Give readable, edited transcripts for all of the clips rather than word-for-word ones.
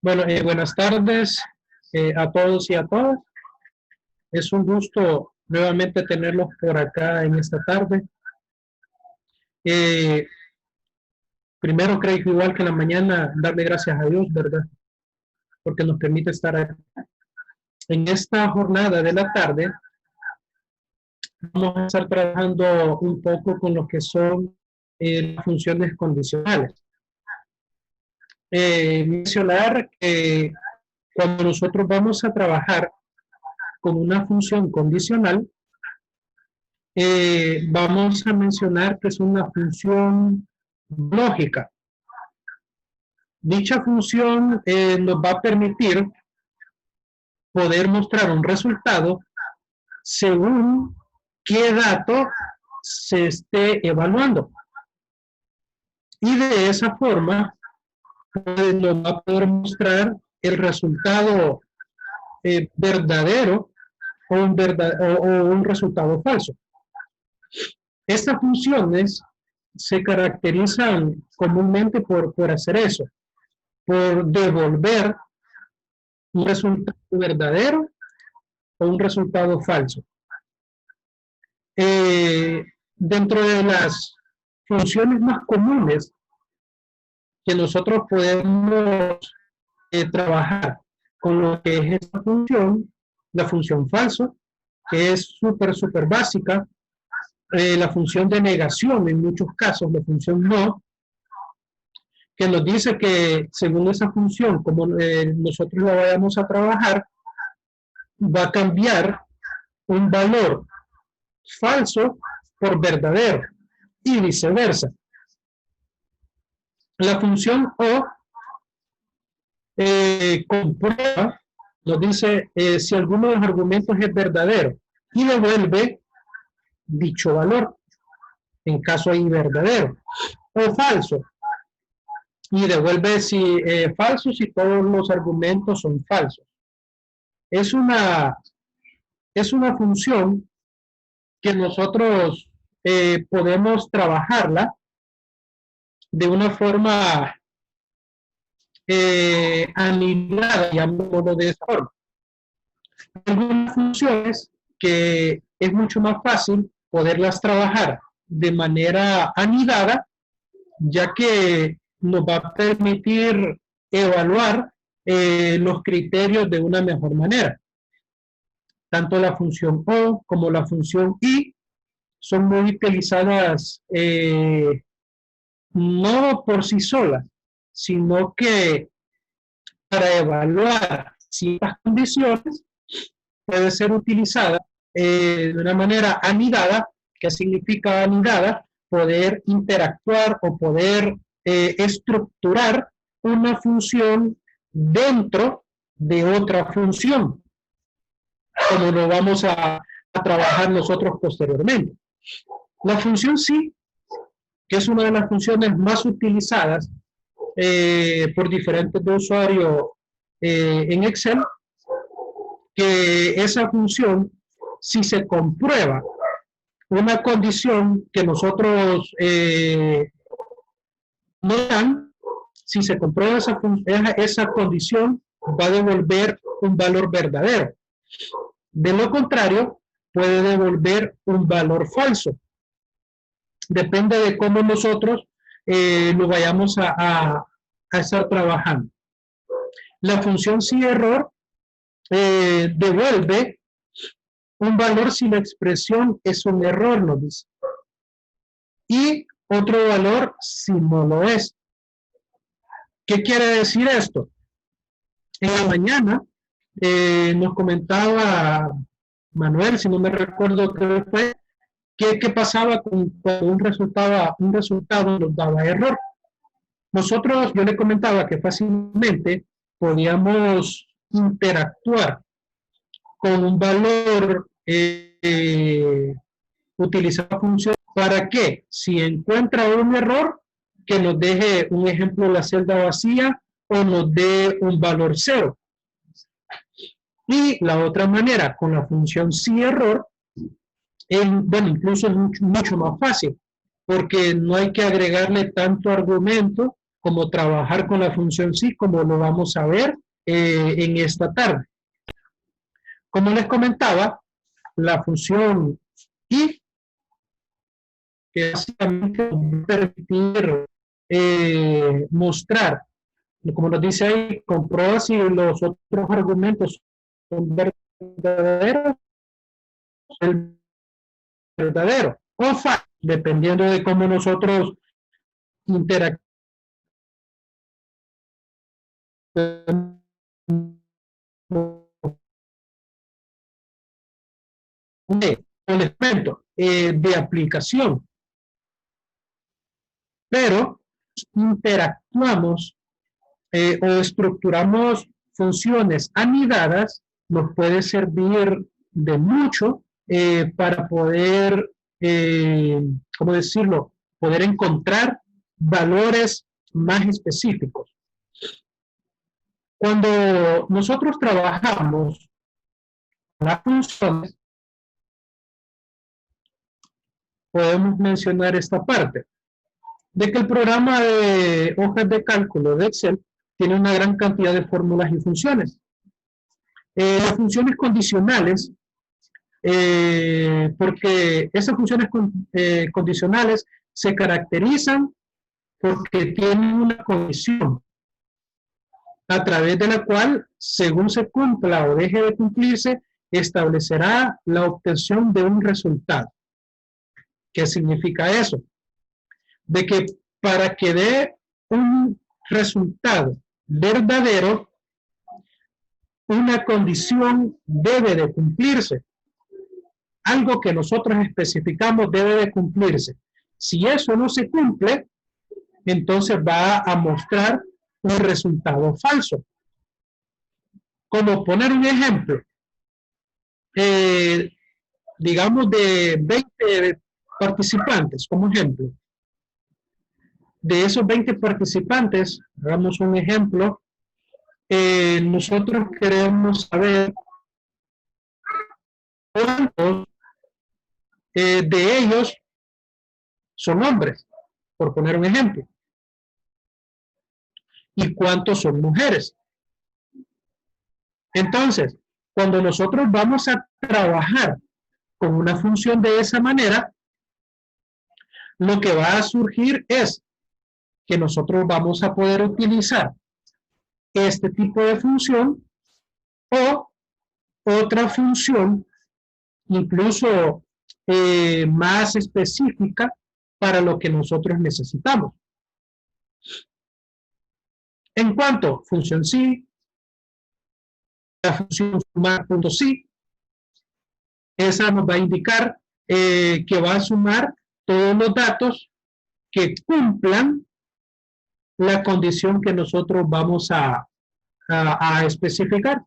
Bueno, buenas tardes a todos y a todas. Es un gusto nuevamente tenerlos por acá en esta tarde. Eh, Primero, creo que igual que en la mañana, darle gracias a Dios, ¿verdad? Porque nos permite estar aquí. En esta jornada de la tarde, vamos a estar trabajando un poco con lo que son las funciones condicionales. Mencionar que cuando nosotros vamos a trabajar con una función condicional, vamos a mencionar que es una función lógica. Dicha función nos va a permitir poder mostrar un resultado según qué dato se esté evaluando. Y de esa forma nos va a poder mostrar el resultado verdadero o un resultado falso. Estas funciones se caracterizan comúnmente por hacer eso, por devolver un resultado verdadero o un resultado falso. Dentro de las funciones más comunes que nosotros podemos trabajar con lo que es esta función, la función falso, que es súper básica, la función de negación en muchos casos, la función no, que nos dice que según esa función, como nosotros la vayamos a trabajar, va a cambiar un valor falso por verdadero y viceversa. La función O comprueba, nos dice si alguno de los argumentos es verdadero y devuelve dicho valor, en caso ahí verdadero, o falso, y devuelve si falso si todos los argumentos son falsos. Es una función que nosotros podemos trabajarla de una forma anidada, llamémoslo de esa forma. Hay algunas funciones que es mucho más fácil poderlas trabajar de manera anidada, ya que nos va a permitir evaluar los criterios de una mejor manera. Tanto la función O como la función I son muy utilizadas no por sí solas, sino que para evaluar ciertas condiciones puede ser utilizada de una manera anidada. ¿Qué significa anidada? Poder interactuar o poder estructurar una función dentro de otra función, como lo vamos a trabajar nosotros posteriormente. La función sí, que es una de las funciones más utilizadas por diferentes usuarios en Excel, que esa función, si se comprueba una condición que nosotros no dan, si se comprueba esa condición, va a devolver un valor verdadero. De lo contrario, puede devolver un valor falso. Depende de cómo nosotros lo vayamos a estar trabajando. La función sí error devuelve un valor si la expresión es un error, nos dice. Y otro valor si no lo es. ¿Qué quiere decir esto? En la mañana nos comentaba Manuel, si no me recuerdo qué fue, qué pasaba cuando un resultado nos daba error. Nosotros, yo le comentaba que fácilmente podíamos interactuar con un valor, utilizar la función para que si encuentra un error, que nos deje un ejemplo de la celda vacía o nos dé un valor 0. Y la otra manera, con la función si error, bueno, incluso es mucho más fácil, porque no hay que agregarle tanto argumento como trabajar con la función sí, como lo vamos a ver en esta tarde. Como les comentaba, la función y, que básicamente nos va a permitir mostrar, como nos dice ahí, comprueba si los otros argumentos son verdaderos, el verdadero o falso, dependiendo de cómo nosotros interactuamos con el elemento de aplicación. Pero interactuamos o estructuramos funciones anidadas, nos puede servir de mucho para poder, ¿cómo decirlo? Poder encontrar valores más específicos. Cuando nosotros trabajamos las funciones, podemos mencionar esta parte, de que el programa de hojas de cálculo de Excel tiene una gran cantidad de fórmulas y funciones. Las funciones condicionales, porque esas funciones condicionales se caracterizan porque tienen una condición a través de la cual, según se cumpla o deje de cumplirse, establecerá la obtención de un resultado. ¿Qué significa eso? De que para que dé un resultado verdadero, una condición debe de cumplirse. Algo que nosotros especificamos debe de cumplirse. Si eso no se cumple, entonces va a mostrar un resultado falso. Como poner un ejemplo, digamos de 20 participantes, como ejemplo. De esos 20 participantes, hagamos un ejemplo, nosotros queremos saber cuántos de ellos son hombres, por poner un ejemplo, y cuántos son mujeres. Entonces, cuando nosotros vamos a trabajar con una función de esa manera, lo que va a surgir es que nosotros vamos a poder utilizar este tipo de función o otra función incluso más específica para lo que nosotros necesitamos. En cuanto a función sí, la función sumar.sí, esa nos va a indicar que va a sumar todos los datos que cumplan la condición que nosotros vamos a especificar.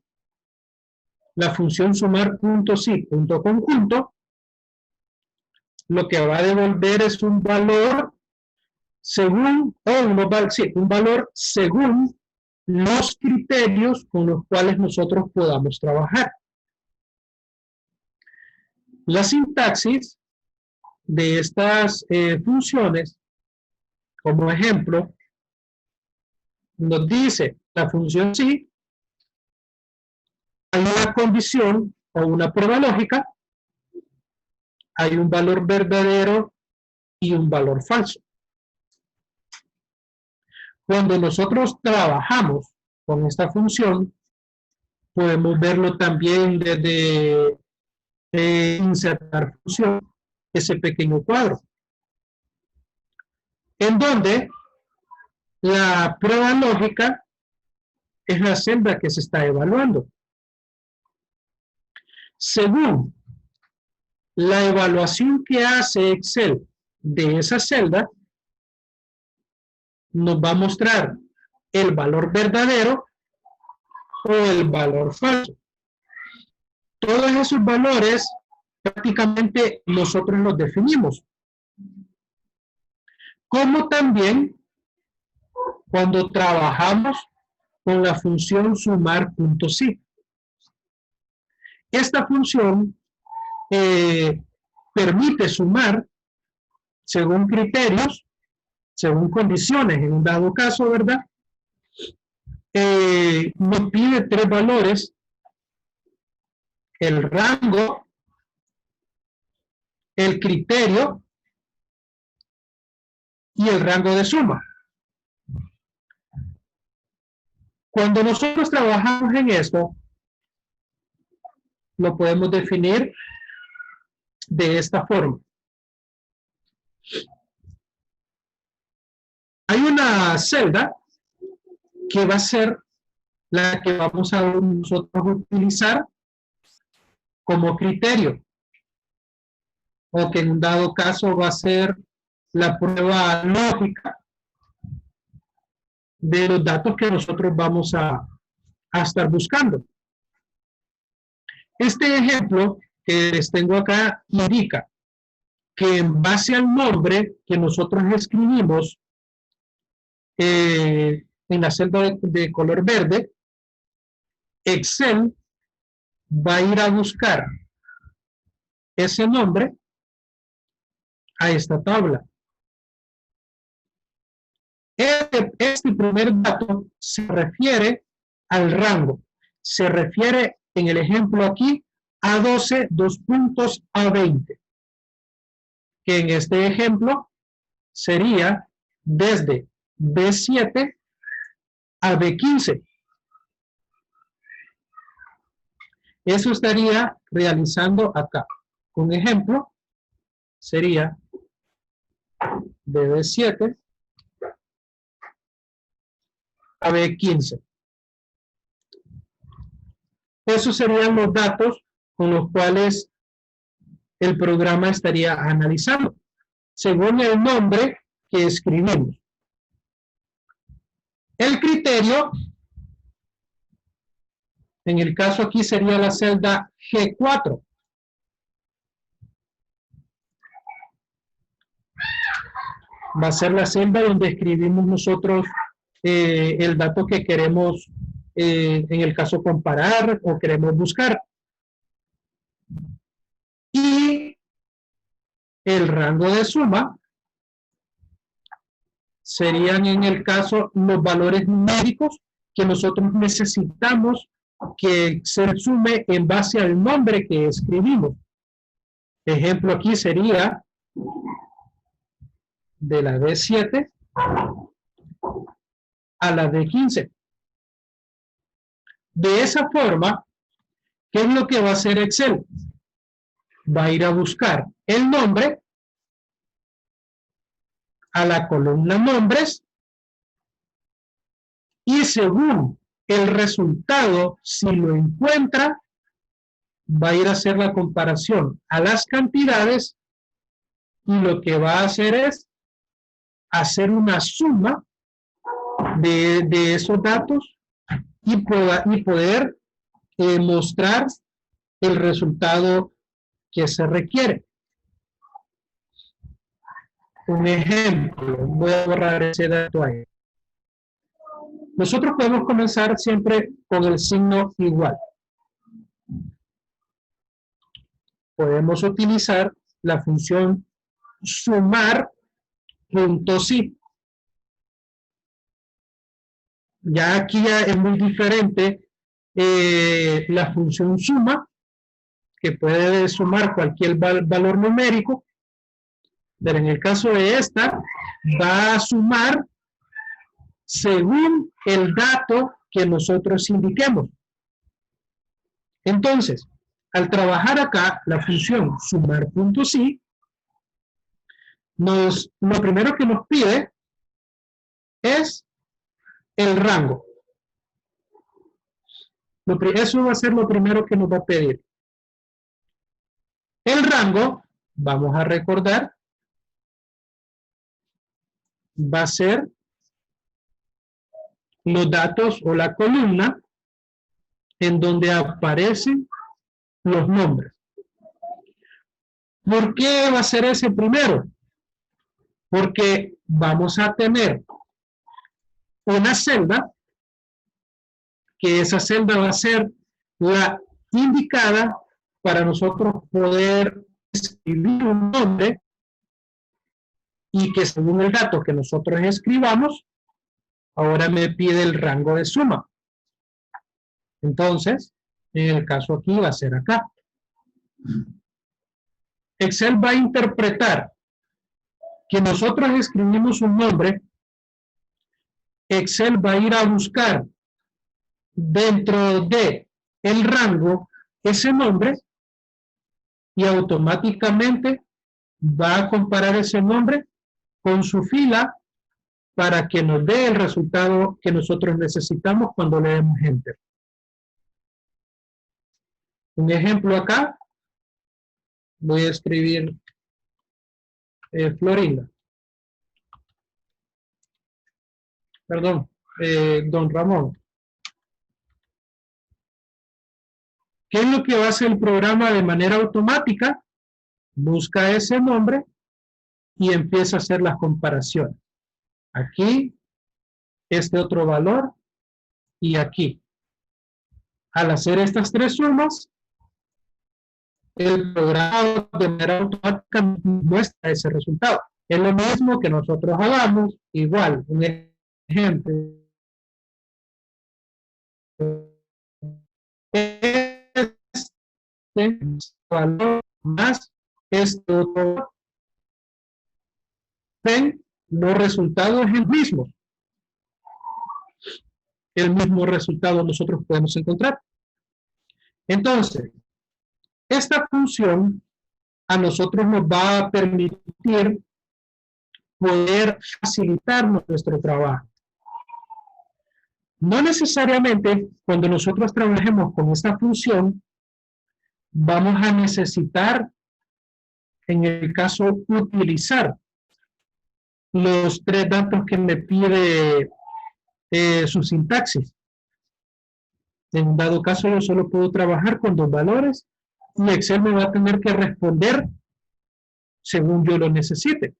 La función sumar.sí.conjunto lo que va a devolver es un valor según, un valor según los criterios con los cuales nosotros podamos trabajar. La sintaxis de estas funciones, como ejemplo, nos dice la función sí, hay una condición o una prueba lógica, hay un valor verdadero y un valor falso. Cuando nosotros trabajamos con esta función, podemos verlo también desde insertar función, ese pequeño cuadro, en donde la prueba lógica es la celda que se está evaluando. Según la evaluación que hace Excel de esa celda, nos va a mostrar el valor verdadero o el valor falso. Todos esos valores prácticamente nosotros los definimos. Como también cuando trabajamos con la función sumar.sí. Esta función permite sumar según criterios según condiciones, en un dado caso, ¿verdad? Nos pide 3 valores: el rango, el criterio y el rango de suma. Cuando nosotros trabajamos en esto, lo podemos definir de esta forma. Hay una celda que va a ser la que vamos a nosotros utilizar como criterio, o que en un dado caso va a ser la prueba lógica de los datos que nosotros vamos a estar buscando. Este ejemplo que les tengo acá indica que en base al nombre que nosotros escribimos en la celda de color verde, Excel va a ir a buscar ese nombre a esta tabla. Este primer dato se refiere al rango. Se refiere en el ejemplo aquí a 12, 2 puntos a 20. Que en este ejemplo sería desde B7 a B15. Eso estaría realizando acá. Un ejemplo sería de B7 a B15. Esos serían los datos con los cuales el programa estaría analizando, según el nombre que escribimos. El criterio, en el caso aquí sería la celda G4. Va a ser la celda donde escribimos nosotros el dato que queremos, en el caso comparar o queremos buscar. Y el rango de suma serían en el caso los valores numéricos que nosotros necesitamos que se sume en base al nombre que escribimos. Ejemplo aquí sería de la D7 a la D15. De esa forma, ¿qué es lo que va a hacer Excel? Va a ir a buscar el nombre a la columna nombres y según el resultado, si lo encuentra, va a ir a hacer la comparación a las cantidades y lo que va a hacer es hacer una suma de esos datos y poder mostrar el resultado que se requiere. Un ejemplo, voy a borrar ese dato ahí. Nosotros podemos comenzar siempre con el signo igual. Podemos utilizar la función sumar punto sí. Ya aquí ya es muy diferente la función suma, que puede sumar cualquier valor numérico, pero en el caso de esta, va a sumar según el dato que nosotros indiquemos. Entonces, al trabajar acá, la función sumar punto sí, lo primero que nos pide es el rango. Eso va a ser lo primero que nos va a pedir. El rango, vamos a recordar, va a ser los datos o la columna en donde aparecen los nombres. ¿Por qué va a ser ese primero? Porque vamos a tener una celda, que esa celda va a ser la indicada para nosotros poder escribir un nombre y que según el dato que nosotros escribamos, ahora me pide el rango de suma. Entonces, en el caso aquí va a ser acá. Excel va a interpretar que nosotros escribimos un nombre. Excel va a ir a buscar dentro de el rango ese nombre y automáticamente va a comparar ese nombre con su fila para que nos dé el resultado que nosotros necesitamos cuando le demos Enter. Un ejemplo acá, voy a escribir Florinda. Perdón, Don Ramón. ¿Qué es lo que va a hacer el programa de manera automática? Busca ese nombre y empieza a hacer las comparaciones. Aquí, este otro valor y aquí. Al hacer estas tres sumas, el programa de manera automática muestra ese resultado. Es lo mismo que nosotros hagamos, igual, un ejemplo. Este valor más este otro. Ven, los resultados es el mismo. El mismo resultado nosotros podemos encontrar. Entonces, esta función a nosotros nos va a permitir poder facilitar nuestro trabajo. No necesariamente cuando nosotros trabajemos con esta función vamos a necesitar, en el caso, utilizar los tres datos que me pide su sintaxis. En un dado caso yo solo puedo trabajar con dos valores y Excel me va a tener que responder según yo lo necesite.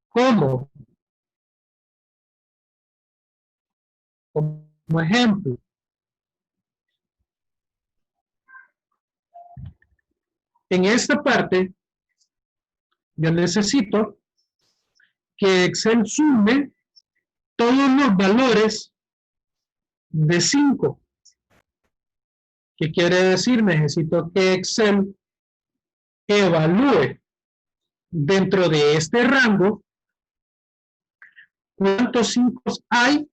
¿Cómo? Como ejemplo, en esta parte yo necesito que Excel sume todos los valores de 5. ¿Qué quiere decir? Necesito que Excel evalúe dentro de este rango cuántos 5 hay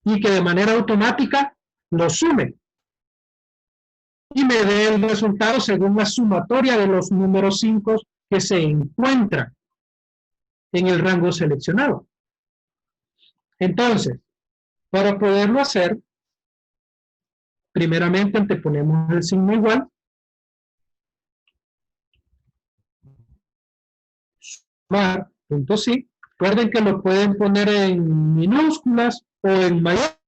y que de manera automática lo sume y me dé el resultado según la sumatoria de los números 5 que se encuentran en el rango seleccionado. Entonces, para poderlo hacer, primeramente anteponemos el signo igual, sumar, punto sí. Recuerden que lo pueden poner en minúsculas o en mayúsculas,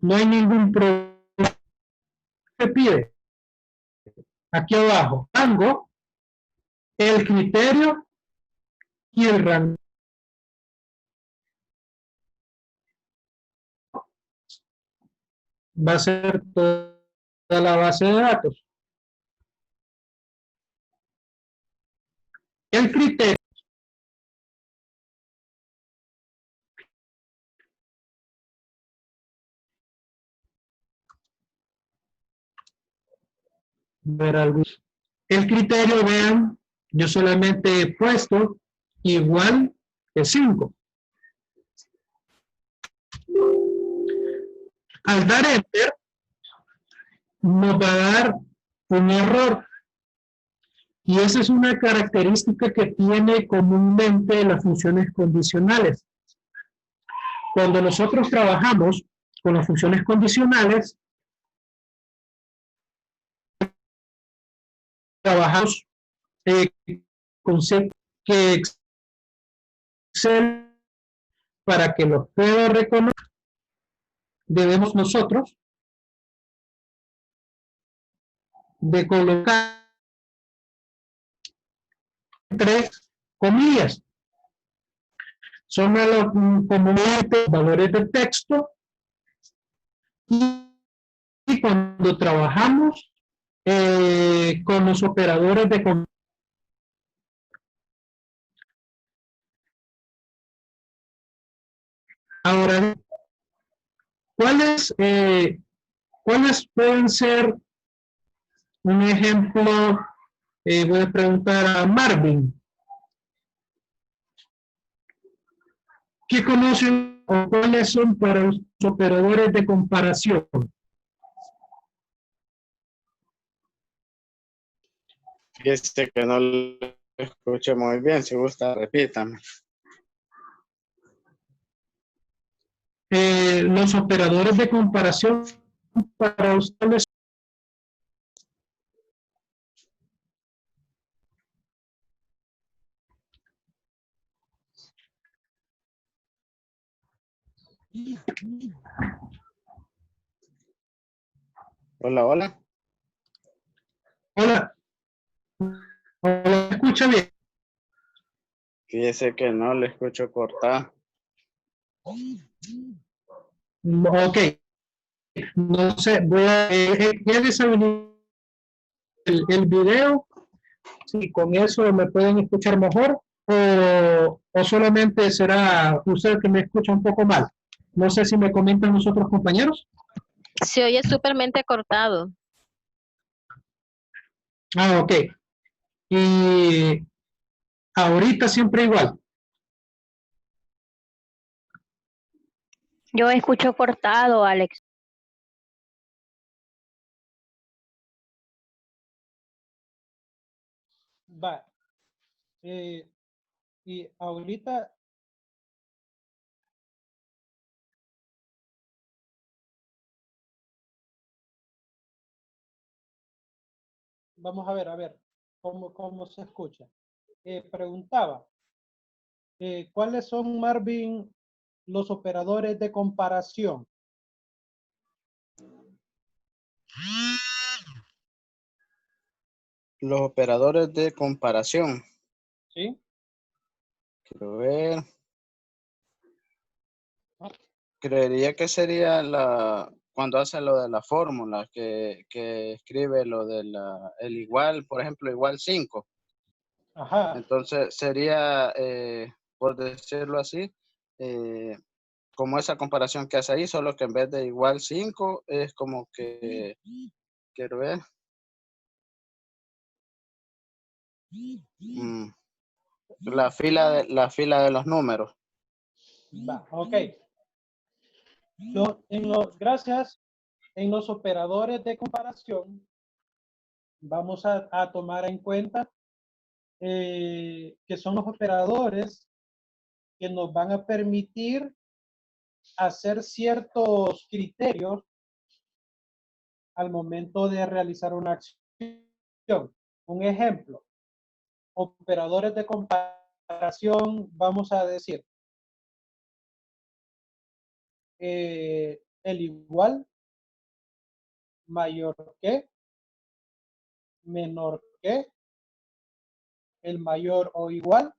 no hay ningún problema. ¿Qué pide? Aquí abajo, rango, el criterio y el rango. Va a ser toda la base de datos. El criterio. Ver algo. El criterio, vean, yo solamente he puesto igual que 5. Al dar Enter, nos va a dar un error. Y esa es una característica que tiene comúnmente las funciones condicionales. Cuando nosotros trabajamos con las funciones condicionales, trabajamos conceptos que Excel, para que los pueda reconocer, debemos nosotros de colocar entre comillas. Son comúnmente valores de texto y cuando trabajamos con los operadores de comparación. Ahora, ¿cuáles pueden ser un ejemplo? Voy a preguntar a Marvin. ¿Qué conocen o cuáles son para los operadores de comparación? Fíjese que no lo escuché muy bien. Si gusta, repítame. Los operadores de comparación para ustedes. Hola, hola. Hola, ¿me escucha bien? Fíjese que no le escucho cortar. Ok, no sé, voy a deshabilitar el video, si con eso me pueden escuchar mejor o solamente será usted que me escucha un poco mal. No sé si me comentan los otros compañeros. Se oye súpermente cortado. Ah, ok. Y ahorita siempre igual. Yo escucho cortado, Alex. Va. Y ahorita vamos a ver cómo se escucha. Preguntaba, ¿cuáles son, Marvin, los operadores de comparación? Los operadores de comparación. ¿Sí? Quiero ver. Creería que sería cuando hace lo de la fórmula, que escribe lo de el igual, por ejemplo, igual 5. Ajá. Entonces sería, por decirlo así, como esa comparación que hace ahí, solo que en vez de igual 5 es como que, quiero ver. La fila de los números. Va, ok. Gracias. En los operadores de comparación, vamos a tomar en cuenta que son los operadores que nos van a permitir hacer ciertos criterios al momento de realizar una acción. Un ejemplo, operadores de comparación, vamos a decir, el igual, mayor que, menor que, el mayor o igual,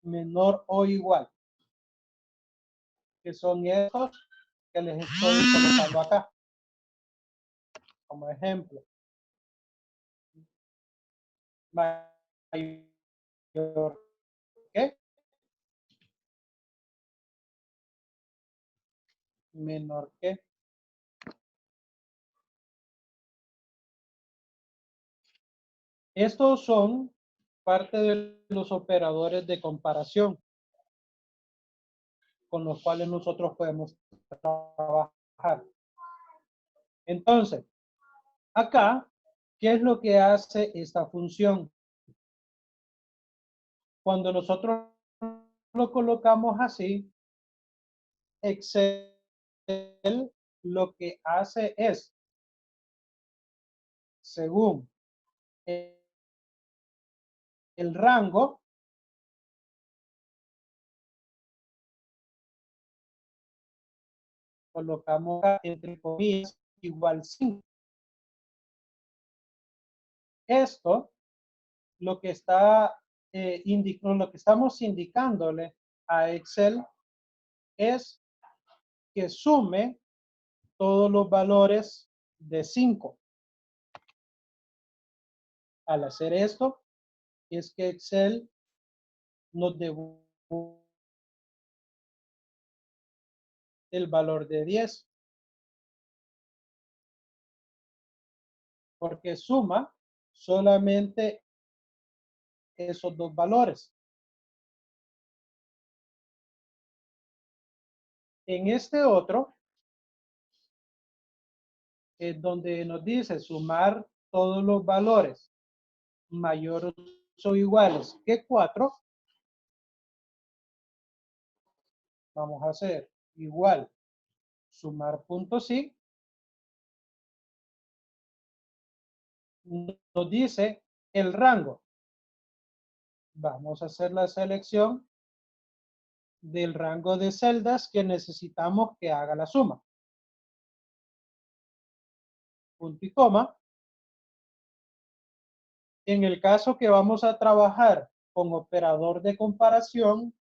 menor o igual, que son estos que les estoy colocando acá como ejemplo. Mayor que, menor que. Estos son parte de los operadores de comparación con los cuales nosotros podemos trabajar. Entonces, acá, ¿qué es lo que hace esta función? Cuando nosotros lo colocamos así, Excel lo que hace es, según el rango, colocamos entre comillas igual 5. Esto lo que está lo que estamos indicándole a Excel es que sume todos los valores de 5. Al hacer esto, es que Excel nos devuelve el valor de 10. Porque suma solamente esos dos valores. En este otro, es donde nos dice sumar todos los valores mayores o iguales que 4. Vamos a hacer igual sumar punto sí. Nos dice el rango. Vamos a hacer la selección del rango de celdas que necesitamos que haga la suma. Punto y coma. En el caso que vamos a trabajar con operador de comparación,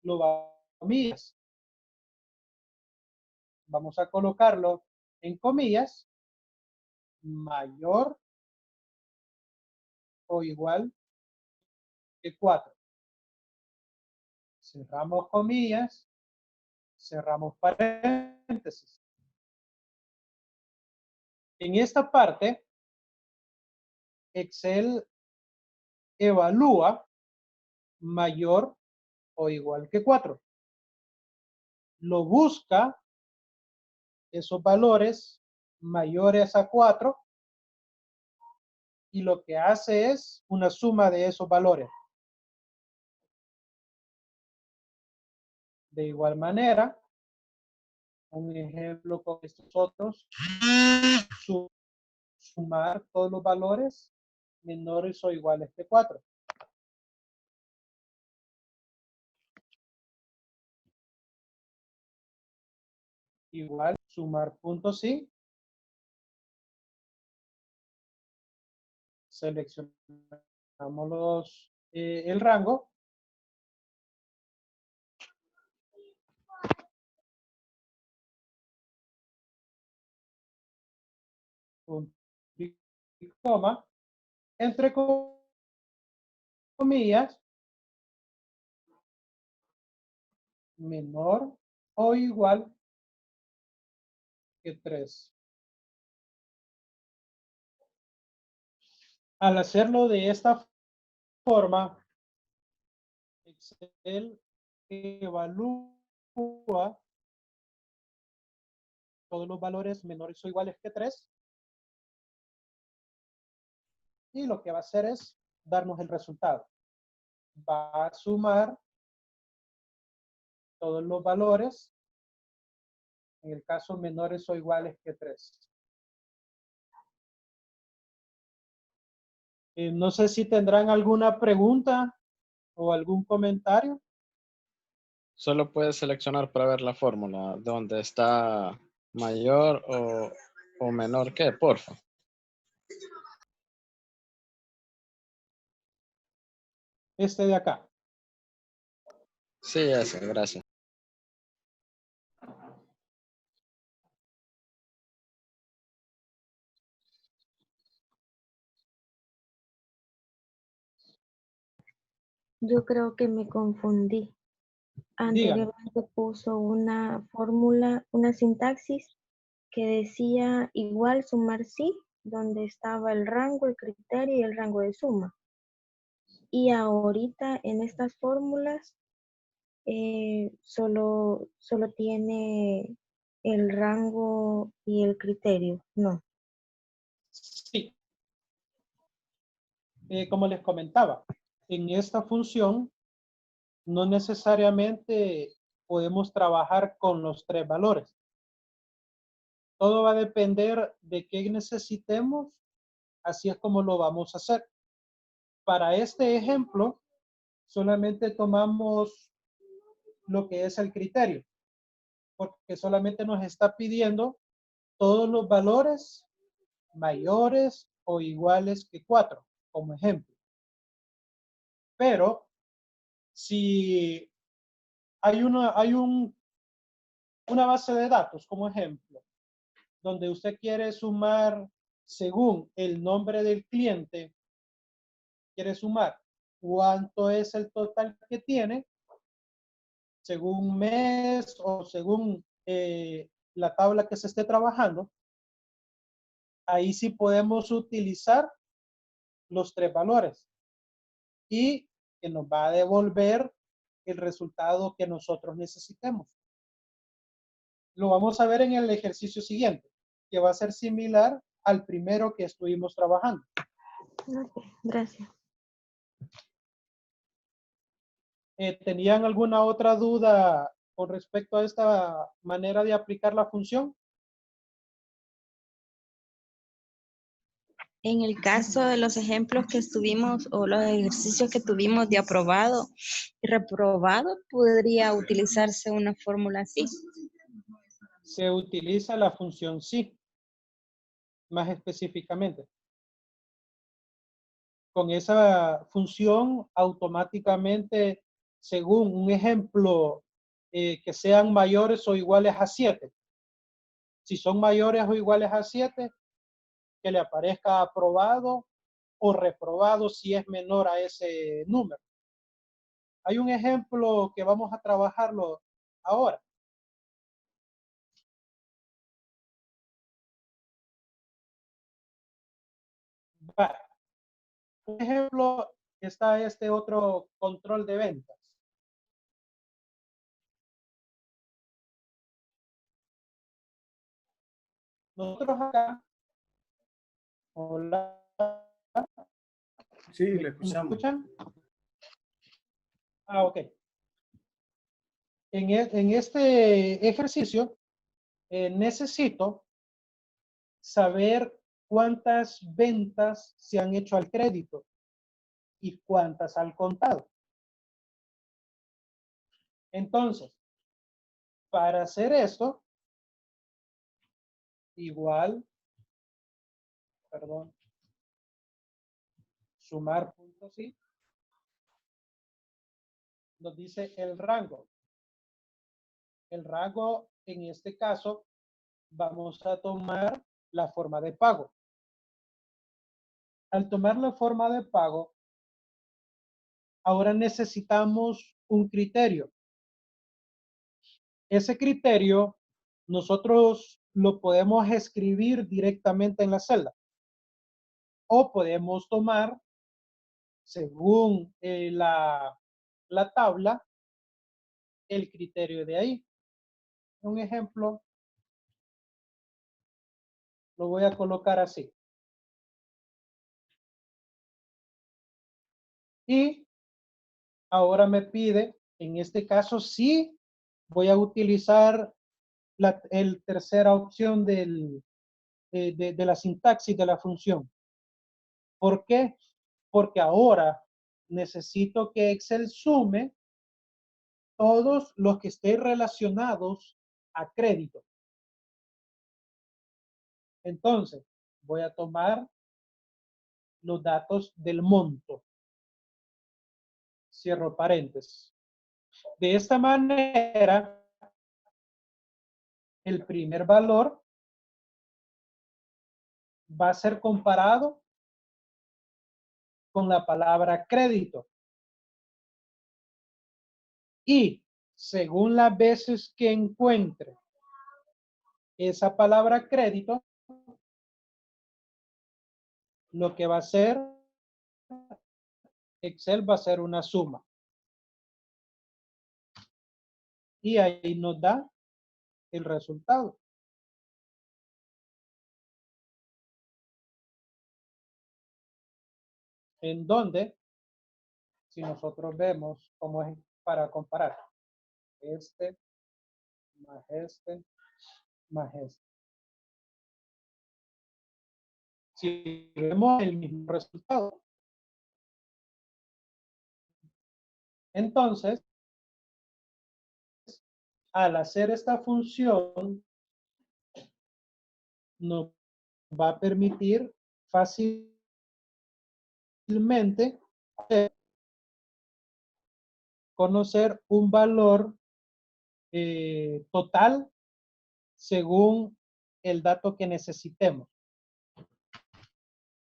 lo vamos a comillas. Vamos a colocarlo en comillas, mayor o igual que 4. Cerramos comillas, cerramos paréntesis. En esta parte, Excel evalúa mayor o igual que 4. Lo busca esos valores mayores a 4 y lo que hace es una suma de esos valores. De igual manera, un ejemplo con estos otros, sumar todos los valores menores o iguales que 4. Igual, sumar puntos sí. Seleccionamos el rango. Punto y coma. Entre comillas, menor o igual que 3. Al hacerlo de esta forma, Excel evalúa todos los valores menores o iguales que 3 y lo que va a hacer es darnos el resultado. Va a sumar todos los valores, en el caso menores o iguales que 3. No sé si tendrán alguna pregunta o algún comentario. Solo puedes seleccionar para ver la fórmula donde está mayor o menor que, porfa. Este de acá. Sí, ese, gracias. Yo creo que me confundí. Dígame. Anteriormente puso una fórmula, una sintaxis que decía igual sumar sí, donde estaba el rango, el criterio y el rango de suma. Y ahorita en estas fórmulas solo tiene el rango y el criterio, no. Sí. Como les comentaba, en esta función no necesariamente podemos trabajar con los 3 valores. Todo va a depender de qué necesitemos, así es como lo vamos a hacer. Para este ejemplo, solamente tomamos lo que es el criterio, porque solamente nos está pidiendo todos los valores mayores o iguales que 4, como ejemplo. Pero si hay una base de datos, como ejemplo, donde usted quiere sumar según el nombre del cliente, quiere sumar cuánto es el total que tiene, según mes o según la tabla que se esté trabajando. Ahí sí podemos utilizar los tres valores y que nos va a devolver el resultado que nosotros necesitemos. Lo vamos a ver en el ejercicio siguiente, que va a ser similar al primero que estuvimos trabajando. Ok, gracias. ¿Tenían alguna otra duda con respecto a esta manera de aplicar la función? En el caso de los ejemplos que estuvimos o los ejercicios que tuvimos de aprobado y reprobado, ¿podría utilizarse una fórmula así? Se utiliza la función sí, más específicamente. Con esa función automáticamente, según un ejemplo, que sean mayores o iguales a 7. Si son mayores o iguales a 7, que le aparezca aprobado o reprobado si es menor a ese número. Hay un ejemplo que vamos a trabajarlo ahora. Por ejemplo, está este otro control de ventas. Nosotros acá, hola, Sí, ¿me le escuchamos. escuchan? Ah, ok. En este ejercicio necesito saber cuántas ventas se han hecho al crédito y cuántas al contado. Entonces, para hacer esto, igual, perdón, sumar puntos y nos dice el rango. El rango, en este caso, vamos a tomar la forma de pago. Al tomar la forma de pago, ahora necesitamos un criterio. Ese criterio nosotros lo podemos escribir directamente en la celda o podemos tomar, según la tabla, el criterio de ahí. Un ejemplo, lo voy a colocar así. Y ahora me pide, en este caso sí, voy a utilizar la tercera opción de la sintaxis de la función. ¿Por qué? Porque ahora necesito que Excel sume todos los que estén relacionados a crédito. Entonces, voy a tomar los datos del monto. Cierro paréntesis. De esta manera, el primer valor va a ser comparado con la palabra crédito. Y según las veces que encuentre esa palabra crédito, lo que va a hacer Excel va a hacer una suma. Y ahí nos da el resultado. En donde, si nosotros vemos cómo es para comparar este más este más este. Si vemos el mismo resultado. Entonces, al hacer esta función, nos va a permitir fácilmente conocer un valor total según el dato que necesitemos.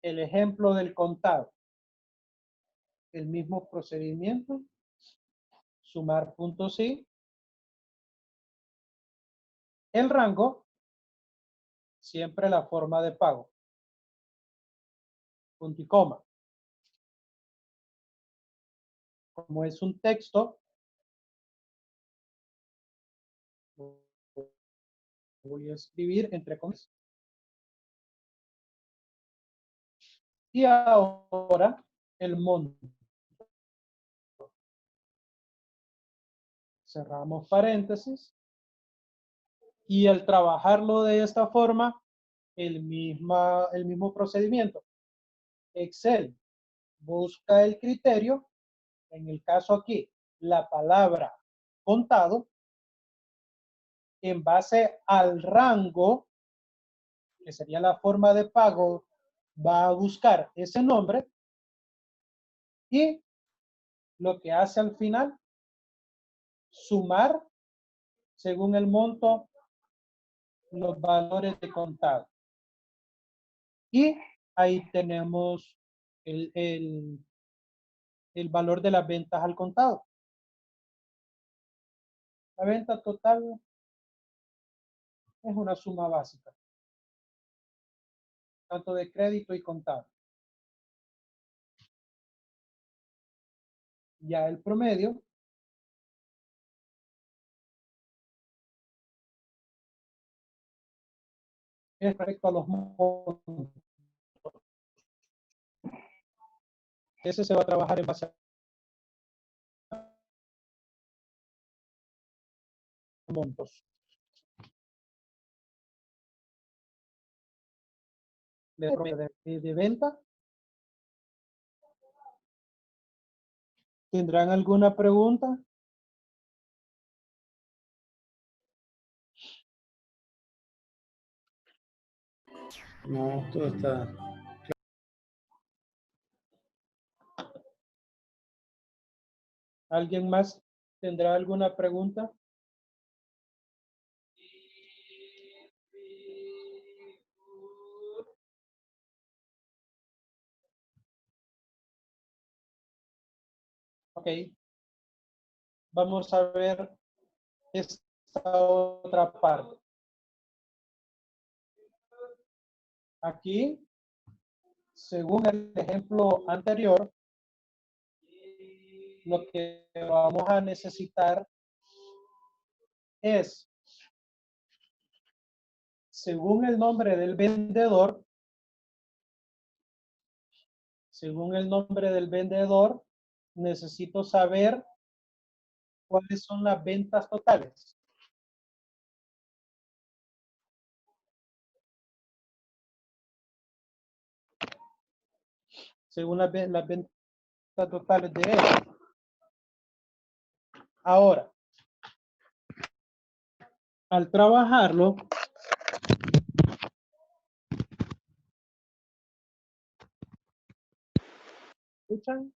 El ejemplo del contado. El mismo procedimiento. Sumar puntos y. El rango. Siempre la forma de pago. Punto y coma. Como es un texto, voy a escribir entre comillas. Y ahora el monto. Cerramos paréntesis. Y al trabajarlo de esta forma, el mismo procedimiento. Excel busca el criterio. En el caso aquí, la palabra contado. En base al rango, que sería la forma de pago, va a buscar ese nombre. Y lo que hace al final, sumar según el monto los valores de contado. Y ahí tenemos el valor de las ventas al contado. La venta total es una suma básica, tanto de crédito y contado. Ya el promedio es respecto a los montos. Ese se va a trabajar en base a montos. De venta. ¿Tendrán alguna pregunta? No, todo está. ¿Alguien más tendrá alguna pregunta? Ok. Vamos a ver esta otra parte. Aquí, según el ejemplo anterior, lo que vamos a necesitar es, según el nombre del vendedor, necesito saber cuáles son las ventas totales. Según las ventas totales de él. Ahora, al trabajarlo, ¿escuchan?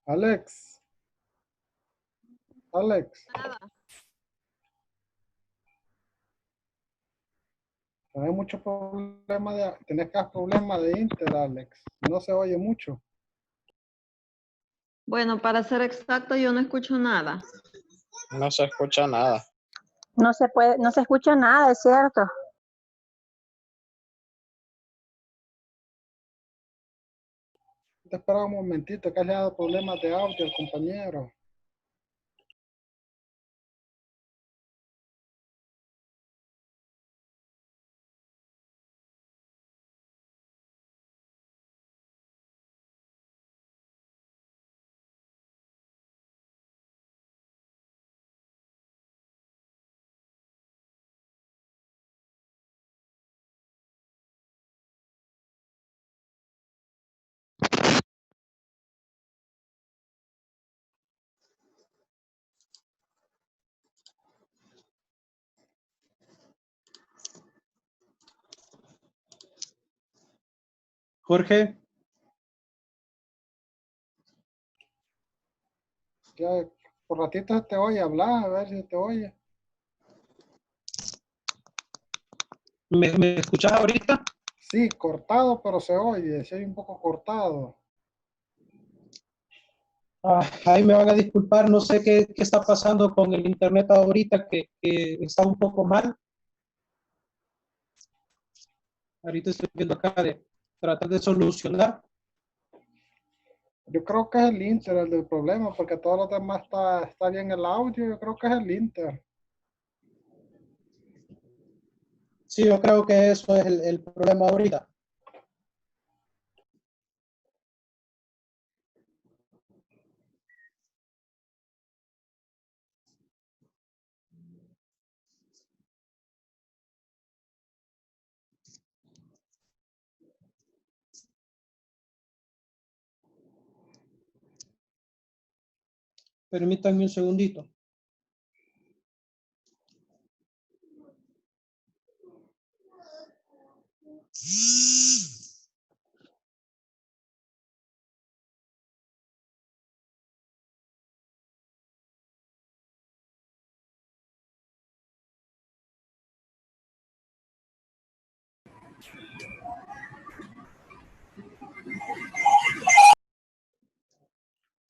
Alex. Tenés mucho problema tenés problema de Inter, Alex. No se oye mucho. Bueno, para ser exacto, yo no escucho nada. No se escucha nada. No se escucha nada, es cierto. Te espera un momentito, que le ha dado problemas de audio al compañero. Jorge, Ya por ratito te oye hablar, a ver si te oye. ¿me escuchas ahorita? Sí, cortado, pero se oye, sí, un poco cortado. Ahí me van a disculpar, no sé qué está pasando con el internet ahorita, que está un poco mal. Ahorita estoy viendo acá de tratar de solucionar. Yo creo que es el Inter el del problema, porque todos los demás está bien el audio. Yo creo que es el Inter. Sí, yo creo que eso es el problema ahorita. Permítanme un segundito.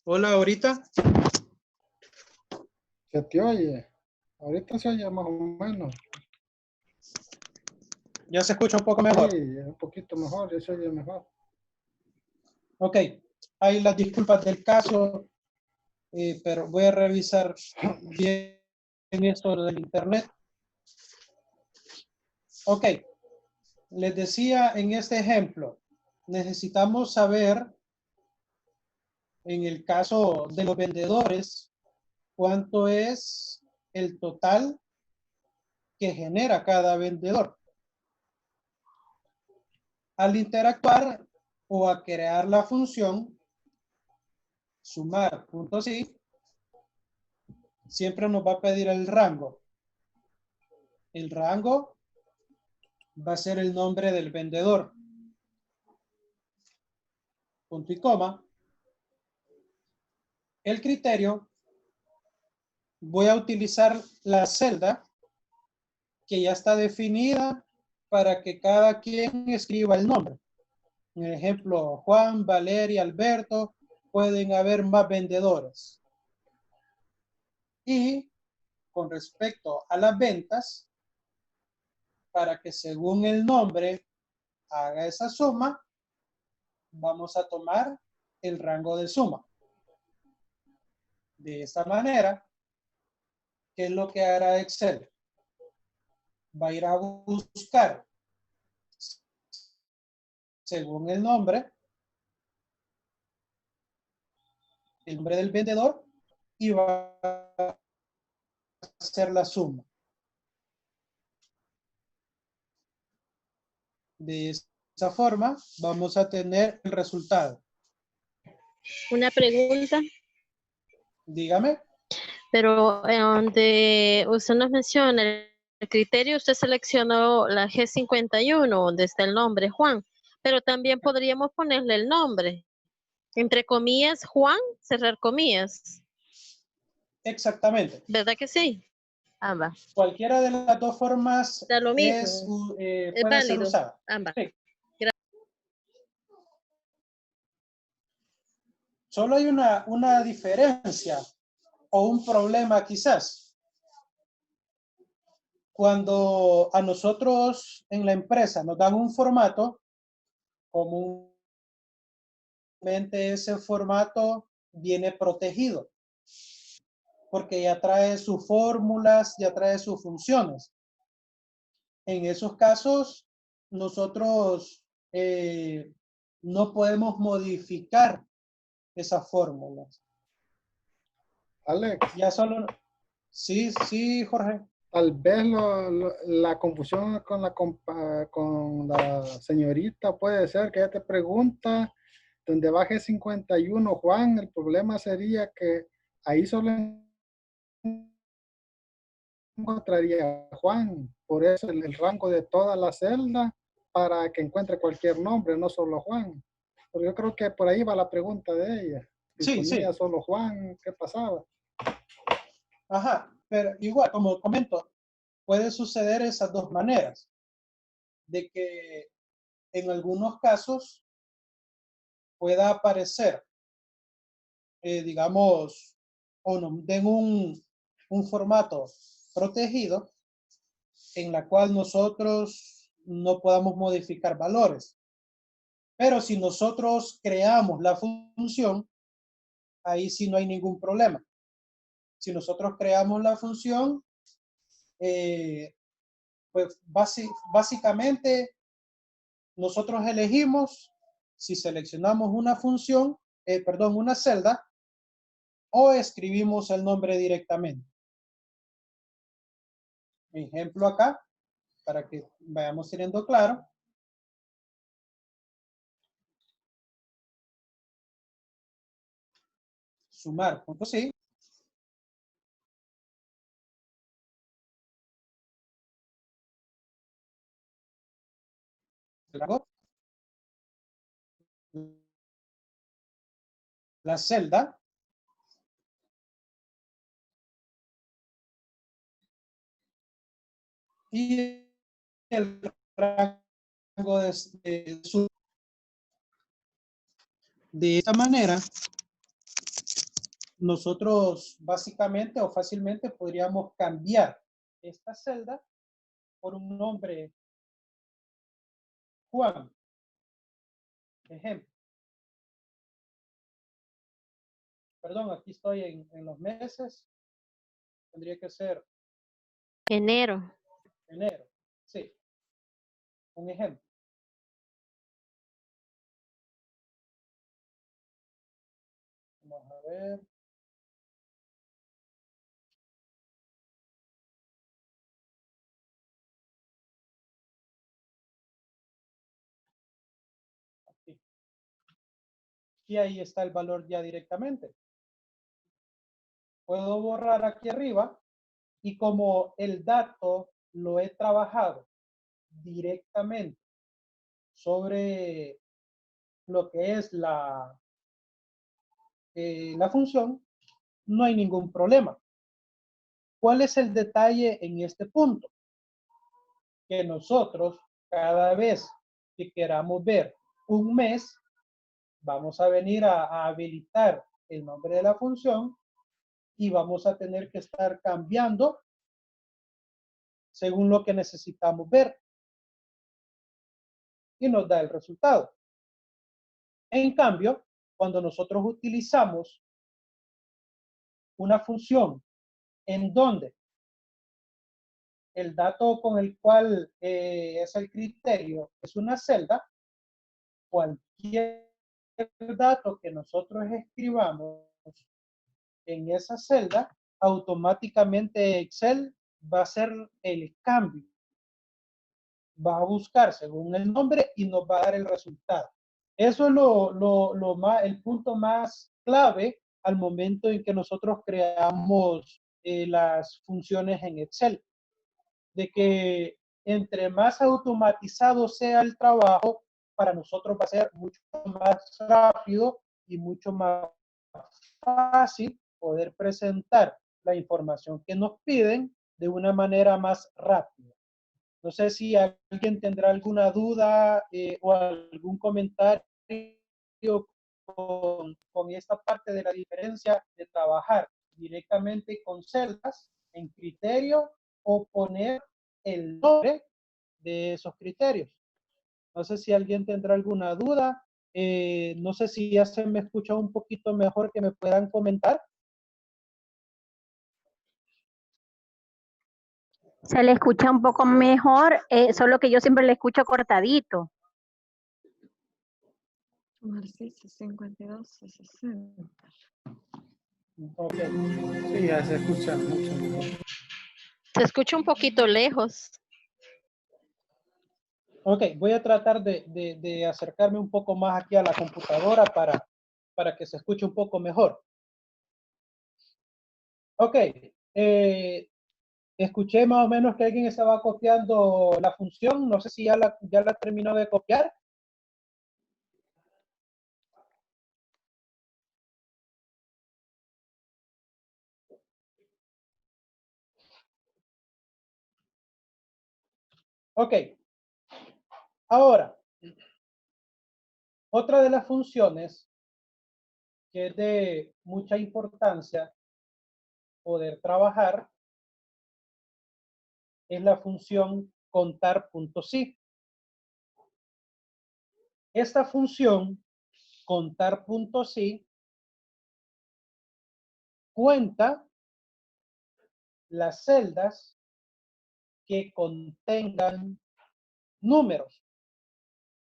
Hola, ahorita. Se te oye. Ahorita se oye más o menos. Ya se escucha un poco Sí, mejor. un poquito mejor, ya se oye mejor. Ok, hay las disculpas del caso, pero voy a revisar bien esto del internet. Ok, les decía en este ejemplo, necesitamos saber, en el caso de los vendedores, cuánto es el total que genera cada vendedor. Al interactuar o a crear la función sumar puntos y siempre nos va a pedir el rango. El rango va a ser el nombre del vendedor. Punto y coma. El criterio, voy a utilizar la celda que ya está definida para que cada quien escriba el nombre. En el ejemplo, Juan, Valeria, Alberto, pueden haber más vendedores. Y con respecto a las ventas, para que según el nombre haga esa suma, vamos a tomar el rango de suma. De esta manera, ¿qué es lo que hará Excel? Va a ir a buscar, según el nombre del vendedor, y va a hacer la suma. De esa forma, vamos a tener el resultado. Una pregunta, Dígame. pero donde usted nos menciona el criterio, usted seleccionó la G51, donde está el nombre Juan, pero también podríamos ponerle el nombre, entre comillas, Juan, cerrar comillas. Exactamente. ¿Verdad que sí? Va. Cualquiera de las dos formas Da lo mismo. es Es puede ser válido. usada. Ambas. Sí. Solo hay una diferencia o un problema quizás. Cuando a nosotros en la empresa nos dan un formato como ese formato viene protegido, porque ya trae sus fórmulas, ya trae sus funciones. En esos casos, nosotros no podemos modificar esas fórmulas. Alex, Ya solo... Sí, sí, Jorge. tal vez la confusión con la señorita puede ser que ella te pregunta donde baje 51 Juan, el problema sería que ahí solo encontraría Juan, por eso el rango de toda la celda para que encuentre cualquier nombre, no solo Juan. Pero yo creo que por ahí va la pregunta de ella. Si Sí, ponía sí. solo Juan, ¿qué pasaba? Ajá, pero igual, como comento, puede suceder esas dos maneras. De que en algunos casos pueda aparecer, digamos, o nos den un formato protegido en la cual nosotros no podamos modificar valores. Pero si nosotros creamos la función, ahí sí no hay ningún problema. Si nosotros creamos la función, pues básicamente nosotros elegimos si seleccionamos una función, una celda, o escribimos el nombre directamente. Ejemplo acá, para que vayamos teniendo claro. Sumar, punto sí. La celda. Y el rango de esta manera, nosotros básicamente o fácilmente podríamos cambiar esta celda por un nombre Juan. Ejemplo. Perdón, aquí estoy en los meses. Tendría que ser Enero. enero. Sí. Un ejemplo. Vamos a ver. Aquí. Y ahí está el valor ya directamente. Puedo borrar aquí arriba y como el dato lo he trabajado directamente sobre lo que es la función, no hay ningún problema. ¿Cuál es el detalle en este punto? Que nosotros, cada vez que queramos ver un mes, vamos a venir a habilitar el nombre de la función y vamos a tener que estar cambiando según lo que necesitamos ver. Y nos da el resultado. En cambio, cuando nosotros utilizamos una función en donde el dato con el cual es el criterio es una celda, cualquier dato que nosotros escribamos en esa celda, automáticamente Excel va a hacer el cambio. Va a buscar según el nombre y nos va a dar el resultado. Eso es el punto más clave al momento en que nosotros creamos las funciones en Excel. De que entre más automatizado sea el trabajo, para nosotros va a ser mucho más rápido y mucho más fácil poder presentar la información que nos piden de una manera más rápida. No sé si alguien tendrá alguna duda o algún comentario con esta parte de la diferencia de trabajar directamente con celdas en criterio o poner el nombre de esos criterios. No sé si alguien tendrá alguna duda No sé si ya se me escucha un poquito mejor, que me puedan comentar. Se le escucha un poco mejor, solo que yo siempre le escucho cortadito. Ejercicio 52, 60. Ok, sí, ya se escucha mucho mejor. Se escucha un poquito lejos. Ok, voy a tratar de acercarme un poco más aquí a la computadora para que se escuche un poco mejor. Ok, escuché más o menos que alguien estaba copiando la función. No sé si ya la terminó de copiar. Ok, ahora, otra de las funciones que es de mucha importancia poder trabajar es la función contar.si. Esta función contar.si cuenta las celdas que contengan números.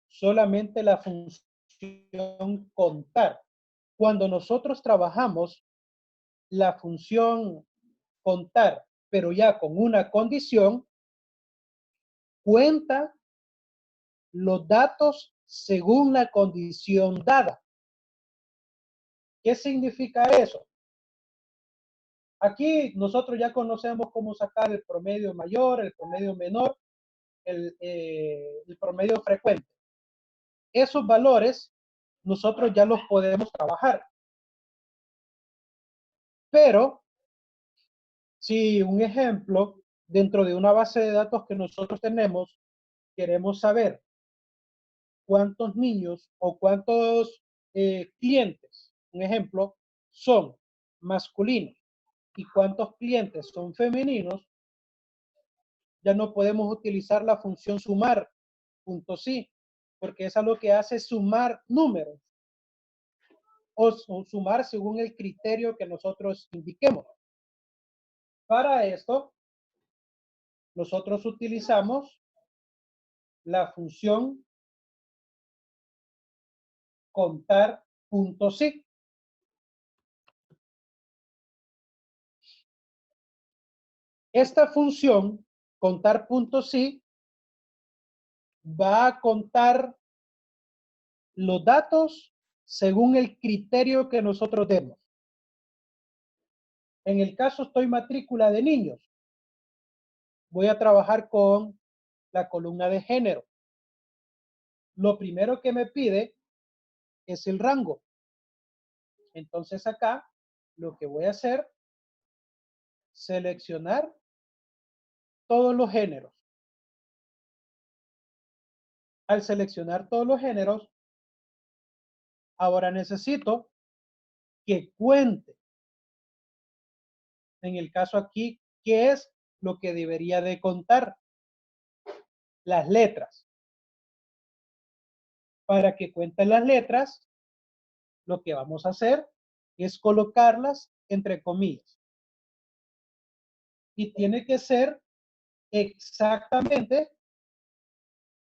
Solamente la función contar. Cuando nosotros trabajamos la función contar, pero ya con una condición, cuenta los datos según la condición dada. ¿Qué significa eso? Aquí nosotros ya conocemos cómo sacar el promedio mayor, el promedio menor, el promedio frecuente. Esos valores nosotros ya los podemos trabajar. Pero, si un ejemplo, dentro de una base de datos que nosotros tenemos, queremos saber cuántos niños o cuántos clientes, un ejemplo, son masculinos y cuántos clientes son femeninos, ya no podemos utilizar la función sumar.si, porque esa lo que hace es sumar números o sumar según el criterio que nosotros indiquemos. Para esto, nosotros utilizamos la función contar.si. Esta función contar.si va a contar los datos según el criterio que nosotros demos. En el caso estoy matrícula de niños, voy a trabajar con la columna de género. Lo primero que me pide es el rango. Entonces acá lo que voy a hacer, seleccionar todos los géneros. Al seleccionar todos los géneros, ahora necesito que cuente. En el caso aquí, ¿qué es lo que debería de contar? Las letras. Para que cuenten las letras, lo que vamos a hacer es colocarlas entre comillas. Y tiene que ser exactamente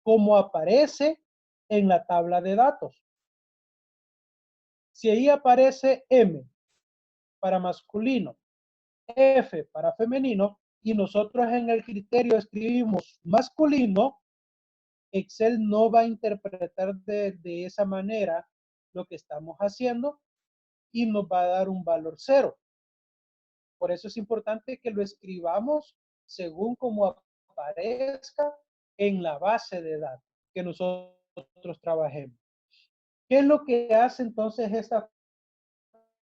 como aparece en la tabla de datos. Si ahí aparece M para masculino, F para femenino, y nosotros en el criterio escribimos masculino, Excel no va a interpretar de esa manera lo que estamos haciendo y nos va a dar un valor 0. Por eso es importante que lo escribamos según como aparezca en la base de datos que nosotros trabajemos. ¿Qué es lo que hace entonces esta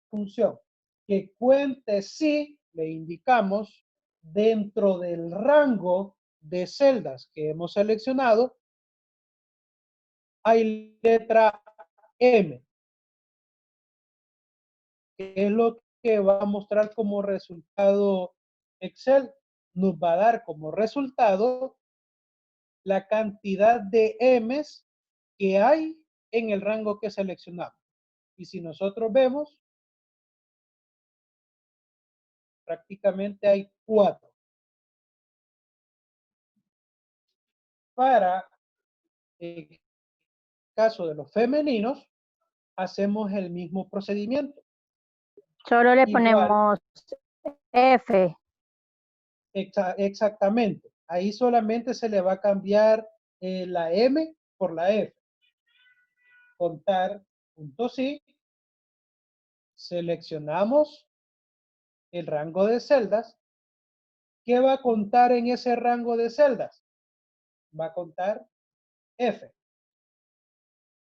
función? Que cuente si le indicamos dentro del rango de celdas que hemos seleccionado hay letra M, que es lo que va a mostrar como resultado Excel. Nos va a dar como resultado la cantidad de M's que hay en el rango que seleccionamos. Y si nosotros vemos, prácticamente hay 4. Para el caso de los femeninos, hacemos el mismo procedimiento. Solo le Igual. ponemos F. Exactamente. Ahí solamente se le va a cambiar la M por la F. Contar punto sí. Seleccionamos el rango de celdas. ¿Qué va a contar en ese rango de celdas? Va a contar F,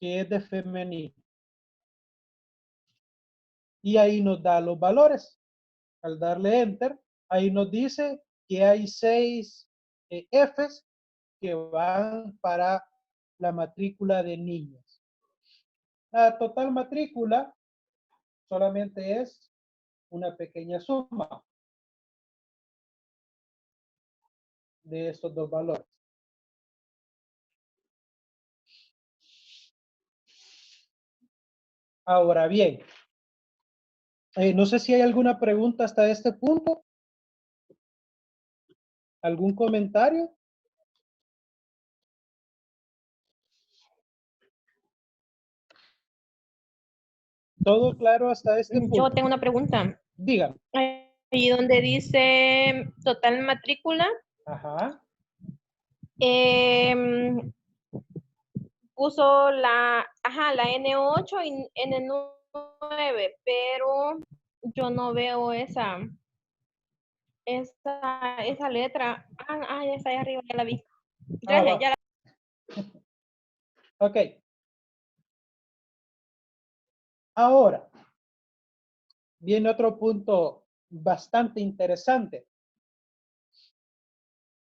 que es de femenino. Y ahí nos da los valores. Al darle Enter, ahí nos dice que hay 6 Fs que van para la matrícula de niñas. La total matrícula solamente es una pequeña suma de estos dos valores. Ahora bien, no sé si hay alguna pregunta hasta este punto. ¿Algún comentario? ¿Todo claro hasta este punto? Yo tengo una pregunta. Dígame. Ahí donde dice total matrícula. Ajá. Puso la N8 y N9, pero yo no veo esa letra. Ya está ahí arriba, ya la vi. Gracias, ya la... Ok. Ahora, viene otro punto bastante interesante.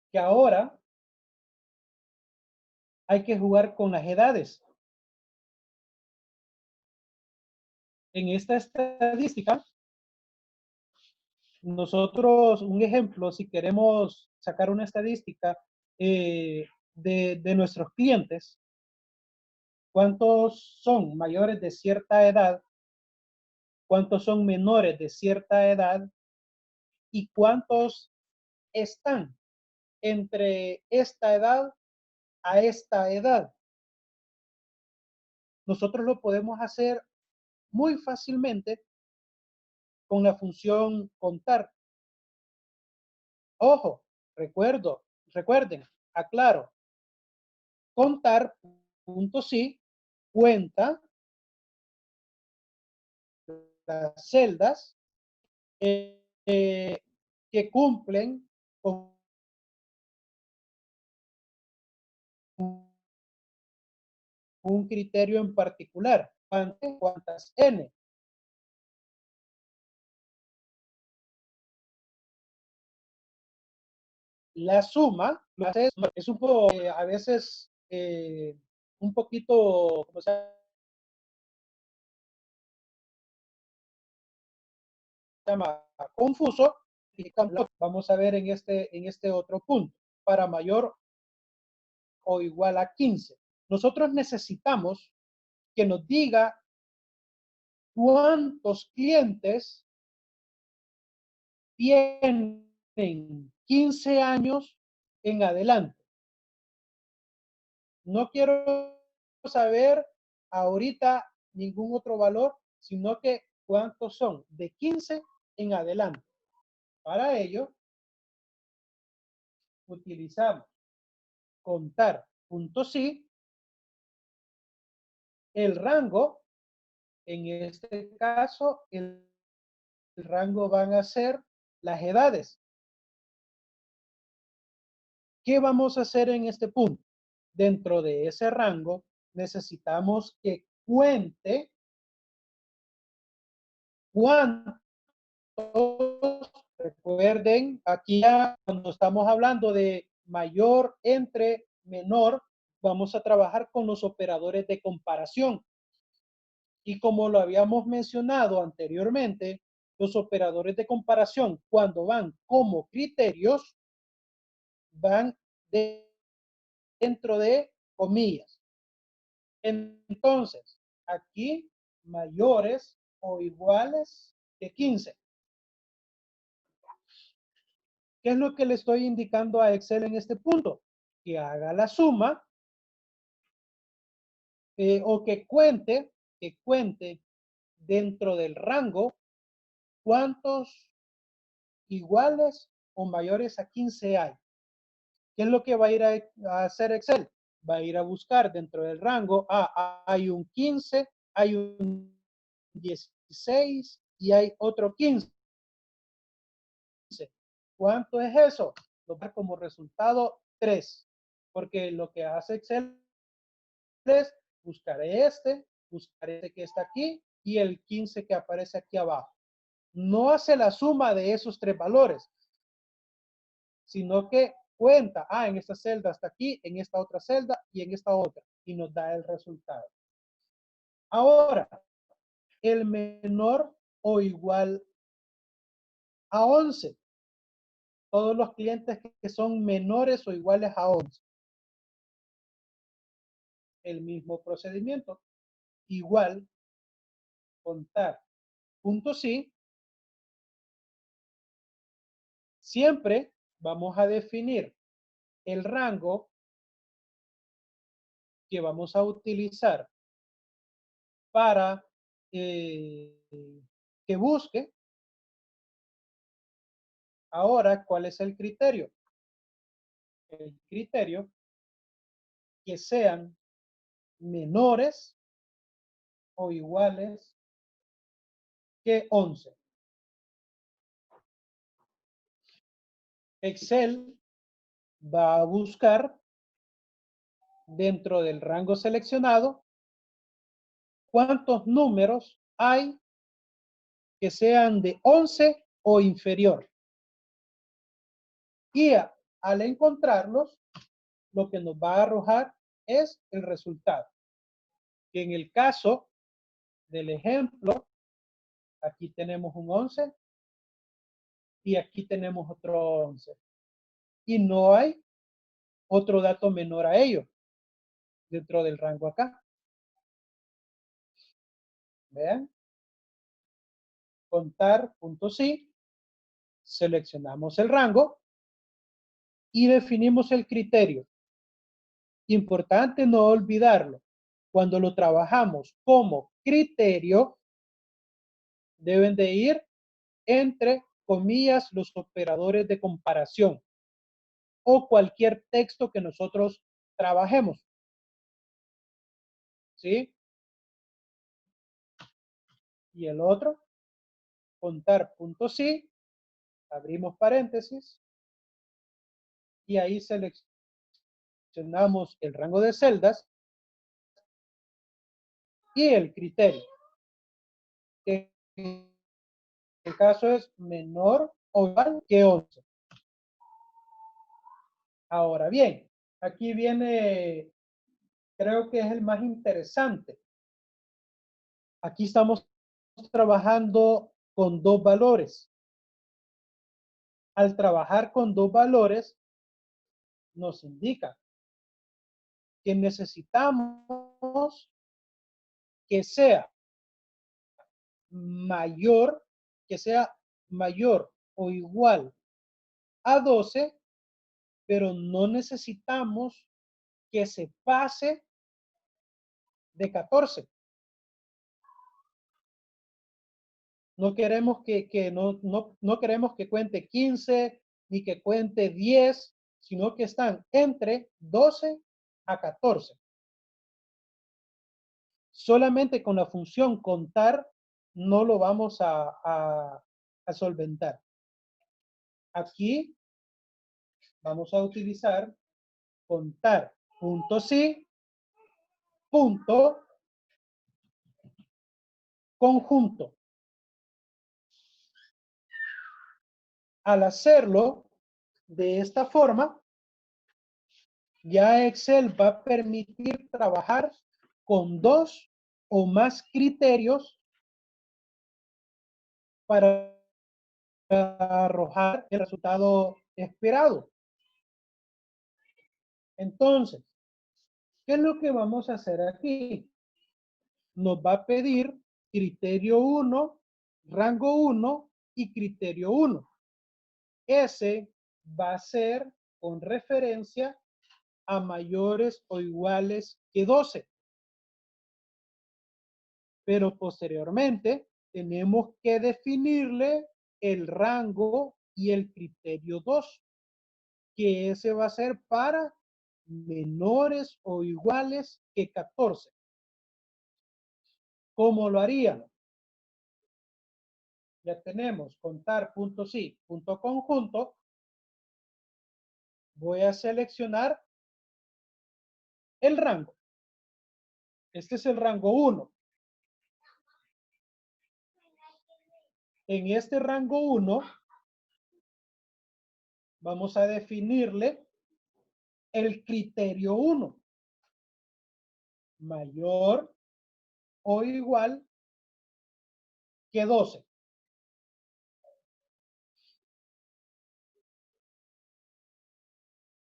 Que ahora hay que jugar con las edades. En esta estadística, nosotros, un ejemplo, si queremos sacar una estadística de nuestros clientes, ¿cuántos son mayores de cierta edad? ¿Cuántos son menores de cierta edad? ¿Y cuántos están entre esta edad a esta edad? Nosotros lo podemos hacer muy fácilmente con la función contar. Ojo, recuerden, aclaro, contar, punto sí, cuenta las celdas que cumplen con un criterio en particular. ¿Cuántas N? La suma es un poco, a veces, un poquito, ¿cómo se llama? Confuso. Vamos a ver en este otro punto. Para mayor o igual a 15. Nosotros necesitamos que nos diga cuántos clientes tienen 15 años en adelante. No quiero saber ahorita ningún otro valor, sino que cuántos son de 15 en adelante. Para ello, utilizamos contar punto sí, el rango, en este caso, el rango van a ser las edades. ¿Qué vamos a hacer en este punto? Dentro de ese rango, necesitamos que cuente cuántos, recuerden, aquí ya cuando estamos hablando de mayor, entre, menor, vamos a trabajar con los operadores de comparación. Y como lo habíamos mencionado anteriormente, los operadores de comparación, cuando van como criterios, van dentro de comillas. Entonces, aquí mayores o iguales que 15. ¿Qué es lo que le estoy indicando a Excel en este punto? Que haga la suma o que cuente dentro del rango cuántos iguales o mayores a 15 hay. ¿Qué es lo que va a ir a hacer Excel? Va a ir a buscar dentro del rango, hay un 15, hay un 16 y hay otro 15. ¿Cuánto es eso? Lo va a dar como resultado 3, porque lo que hace Excel es buscar este que está aquí y el 15 que aparece aquí abajo. No hace la suma de esos tres valores, sino que cuenta, en esta celda está aquí, en esta otra celda y en esta otra, y nos da el resultado. Ahora, el menor o igual a 11. Todos los clientes que son menores o iguales a 11. El mismo procedimiento. Igual, contar. Punto sí. Siempre vamos a definir el rango que vamos a utilizar para que busque. Ahora, ¿cuál es el criterio? El criterio que sean menores o iguales que 11. Excel va a buscar dentro del rango seleccionado cuántos números hay que sean de 11 o inferior. Y al encontrarlos, lo que nos va a arrojar es el resultado. Que en el caso del ejemplo, aquí tenemos un 11 y aquí tenemos otro 11. Y no hay otro dato menor a ello dentro del rango acá. Vean. Contar, punto sí. Seleccionamos el rango y definimos el criterio. Importante no olvidarlo. Cuando lo trabajamos como criterio, deben de ir entre comillas los operadores de comparación o cualquier texto que nosotros trabajemos. ¿Sí? Y el otro, contar punto sí, abrimos paréntesis y ahí seleccionamos el rango de celdas y el criterio. Que en el caso es menor o igual que 11. Ahora bien, aquí viene, creo que es el más interesante. Aquí estamos trabajando con dos valores. Al trabajar con dos valores, nos indica que necesitamos que sea mayor, o igual a 12, pero no necesitamos que se pase de 14. No queremos no queremos que cuente 15 ni que cuente 10, sino que están entre 12 a 14. Solamente con la función contar no lo vamos a solventar. Aquí vamos a utilizar contar punto sí punto conjunto. Al hacerlo de esta forma, ya Excel va a permitir trabajar con dos o más criterios para arrojar el resultado esperado. Entonces, ¿Qué es lo que vamos a hacer aquí? Nos va a pedir criterio 1, rango 1 y criterio 1. Ese va a ser con referencia a mayores o iguales que 12. Pero posteriormente tenemos que definirle el rango y el criterio 2, que ese va a ser para menores o iguales que 14. ¿Cómo lo haríamos? Ya tenemos contar puntos y punto conjunto. Voy a seleccionar el rango. Este es el rango 1. En este rango 1 vamos a definirle el criterio 1. Mayor o igual que 12.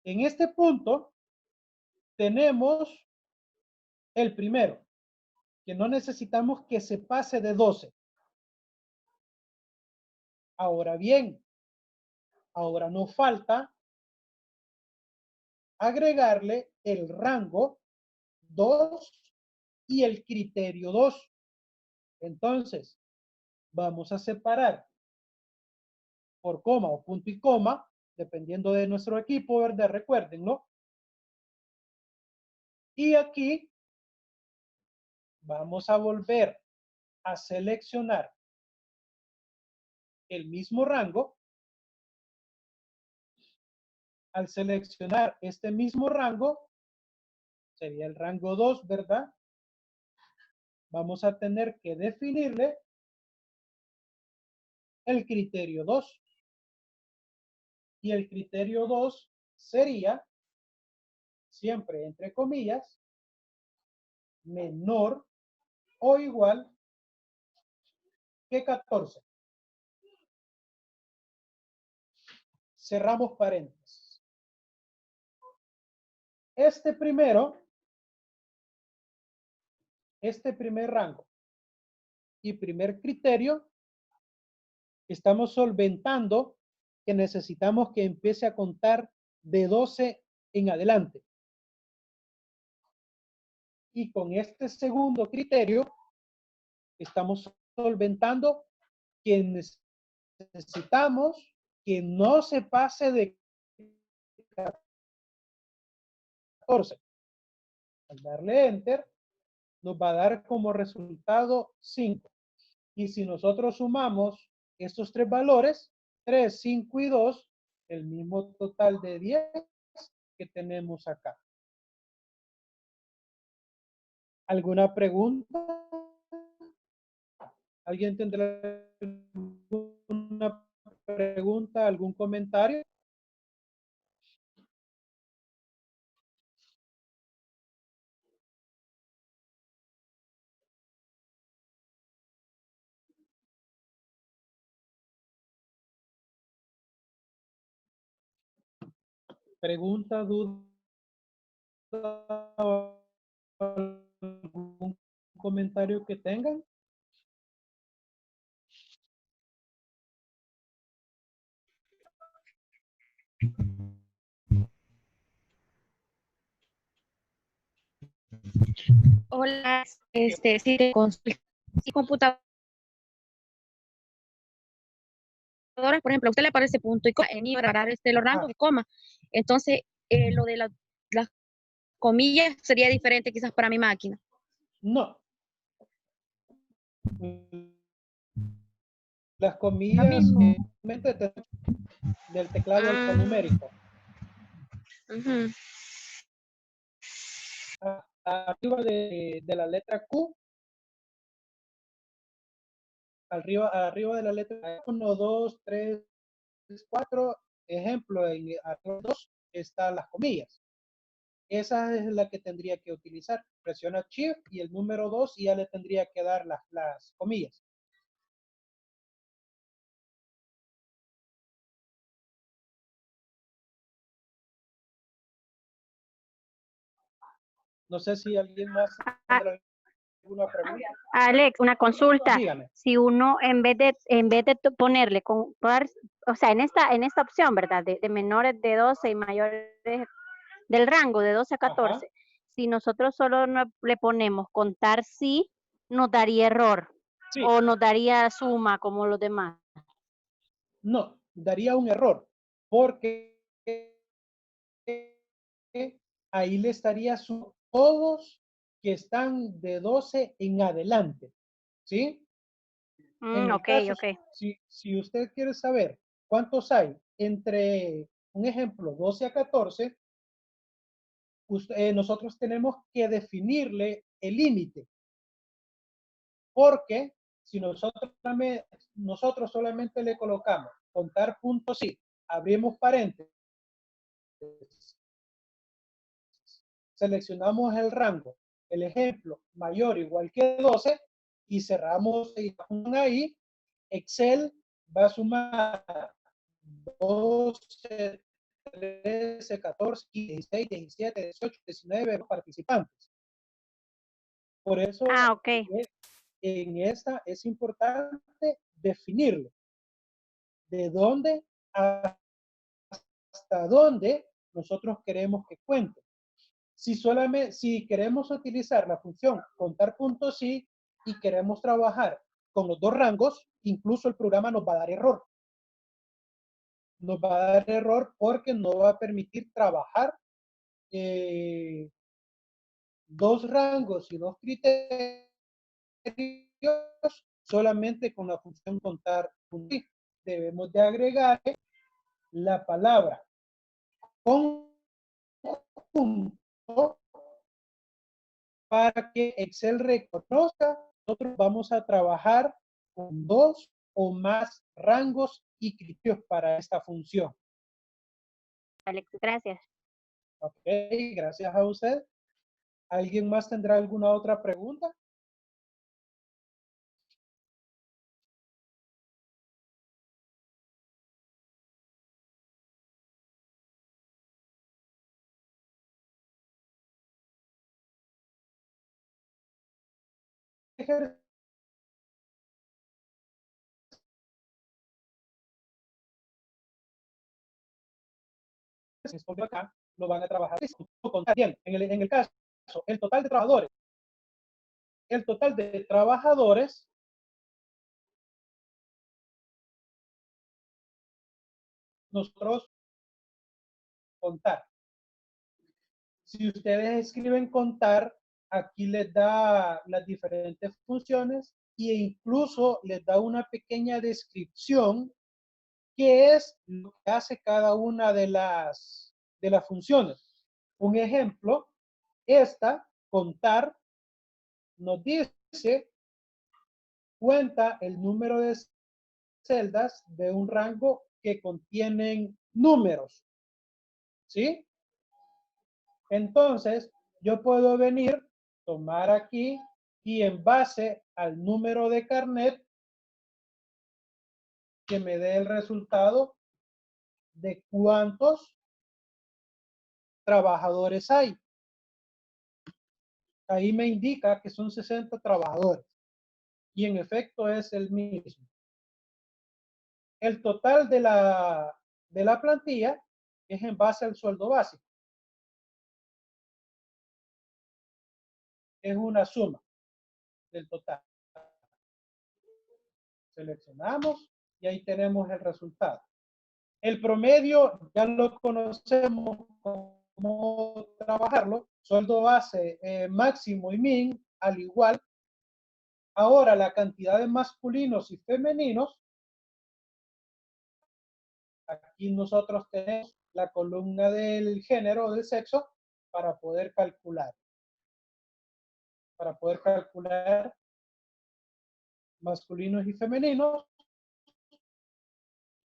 En este punto tenemos el primero, que no necesitamos que se pase de 12. Ahora bien, ahora nos falta agregarle el rango 2 y el criterio 2. Entonces, vamos a separar por coma o punto y coma, dependiendo de nuestro equipo, ¿verdad? Recuerden, ¿no? Y aquí vamos a volver a seleccionar el mismo rango. Al seleccionar este mismo rango, sería el rango 2, ¿verdad? Vamos a tener que definirle el criterio 2. Y el criterio 2 sería, siempre entre comillas, menor o igual que 14. Cerramos paréntesis. Este primer rango y primer criterio, estamos solventando que necesitamos que empiece a contar de 12 en adelante. Y con este segundo criterio, estamos solventando que necesitamos que no se pase de 14. Al darle Enter, nos va a dar como resultado 5. Y si nosotros sumamos estos tres valores, 3, 5 y 2, el mismo total de 10 que tenemos acá. ¿Alguna pregunta? ¿Alguien tendrá alguna pregunta, algún comentario? ¿Pregunta, duda, algún comentario que tengan? Hola, si te consulta si computadora, por ejemplo, a usted le aparece punto y coma en ignorar los rangos de coma. Entonces, lo de las comillas sería diferente quizás para mi máquina. No. Las comillas del teclado alfanumérico. Arriba de la letra Q, arriba de la letra 1, 2, 3, 4, ejemplo, en arriba 2 están las comillas. Esa es la que tendría que utilizar. Presiona Shift y el número 2 y ya le tendría que dar las comillas. No sé si alguien más tendrá alguna pregunta. Alex, una consulta. Dígame. Si uno en vez de ponerle o sea, en esta opción, ¿verdad? De menores de 12 y mayores del rango de 12 a 14, Ajá. si nosotros solo le ponemos contar sí, nos daría error Sí. o nos daría suma como los demás. No, daría un error porque ahí le estaría todos que están de 12 en adelante, ¿sí? En el Ok, caso, ok. si usted quiere saber cuántos hay entre, un ejemplo, 12 a 14, nosotros tenemos que definirle el límite, porque si nosotros solamente le colocamos contar puntos sí, abrimos paréntesis, seleccionamos el rango, el ejemplo mayor o igual que 12 y cerramos ahí, Excel va a sumar 12, 13, 14, 16, 17, 18, 19 participantes. Por eso Ok. en esta es importante definirlo. De dónde hasta dónde nosotros queremos que cuente. Si queremos utilizar la función contar puntos sí y queremos trabajar con los dos rangos, incluso el programa nos va a dar error. Nos va a dar error porque no va a permitir trabajar dos rangos y dos criterios solamente con la función contar puntos sí. Debemos de agregar la palabra conjunto para que Excel reconozca, nosotros vamos a trabajar con dos o más rangos y criterios para esta función. Alex, gracias. Ok, gracias a usted. ¿Alguien más tendrá alguna otra pregunta? Acá lo van a trabajar bien. En el caso, el total de trabajadores nosotros contar. Si ustedes escriben contar, aquí les da las diferentes funciones e incluso les da una pequeña descripción qué es lo que hace cada una de las funciones. Un ejemplo, esta, contar, nos dice, cuenta el número de celdas de un rango que contienen números. ¿Sí? Entonces, yo puedo venir, tomar aquí y en base al número de carnet que me dé el resultado de cuántos trabajadores hay. Ahí me indica que son 60 trabajadores y en efecto es el mismo. El total de la plantilla es en base al sueldo básico. Es una suma del total. Seleccionamos y ahí tenemos el resultado. El promedio ya lo conocemos cómo trabajarlo. Sueldo base máximo y min al igual. Ahora la cantidad de masculinos y femeninos. Aquí nosotros tenemos la columna del género o del sexo para poder calcular. Para poder calcular masculinos y femeninos.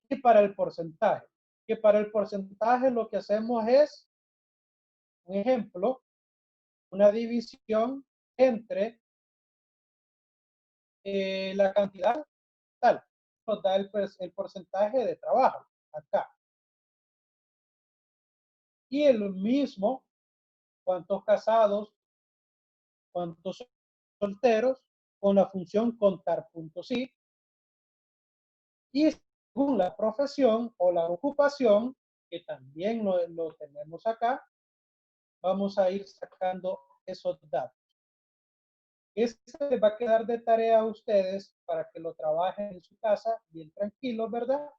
Y para el porcentaje. Que para el porcentaje lo que hacemos es, un ejemplo, una división entre la cantidad tal. Nos da el porcentaje de trabajo acá. Y el mismo, cuántos casados, cuántos solteros con la función contar.si. Y según la profesión o la ocupación, que también lo tenemos acá, vamos a ir sacando esos datos. Esto les va a quedar de tarea a ustedes para que lo trabajen en su casa bien tranquilos, ¿verdad?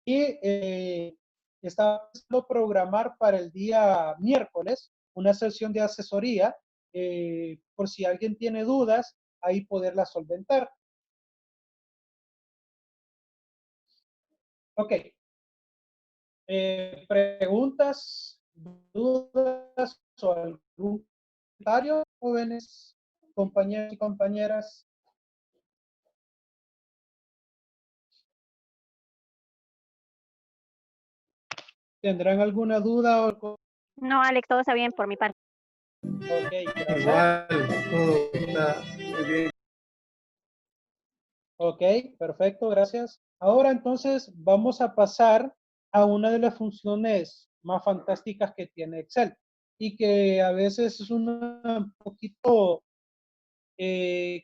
Y está programar para el día miércoles una sesión de asesoría, por si alguien tiene dudas, ahí poderla solventar. Ok. ¿Preguntas, dudas o algún comentario, jóvenes, compañeros y compañeras? ¿Tendrán alguna duda? No, Alex, todo está bien por mi parte. Ok, gracias. Igual, todo está muy bien. Ok, perfecto, gracias. Ahora entonces vamos a pasar a una de las funciones más fantásticas que tiene Excel y que a veces es un poquito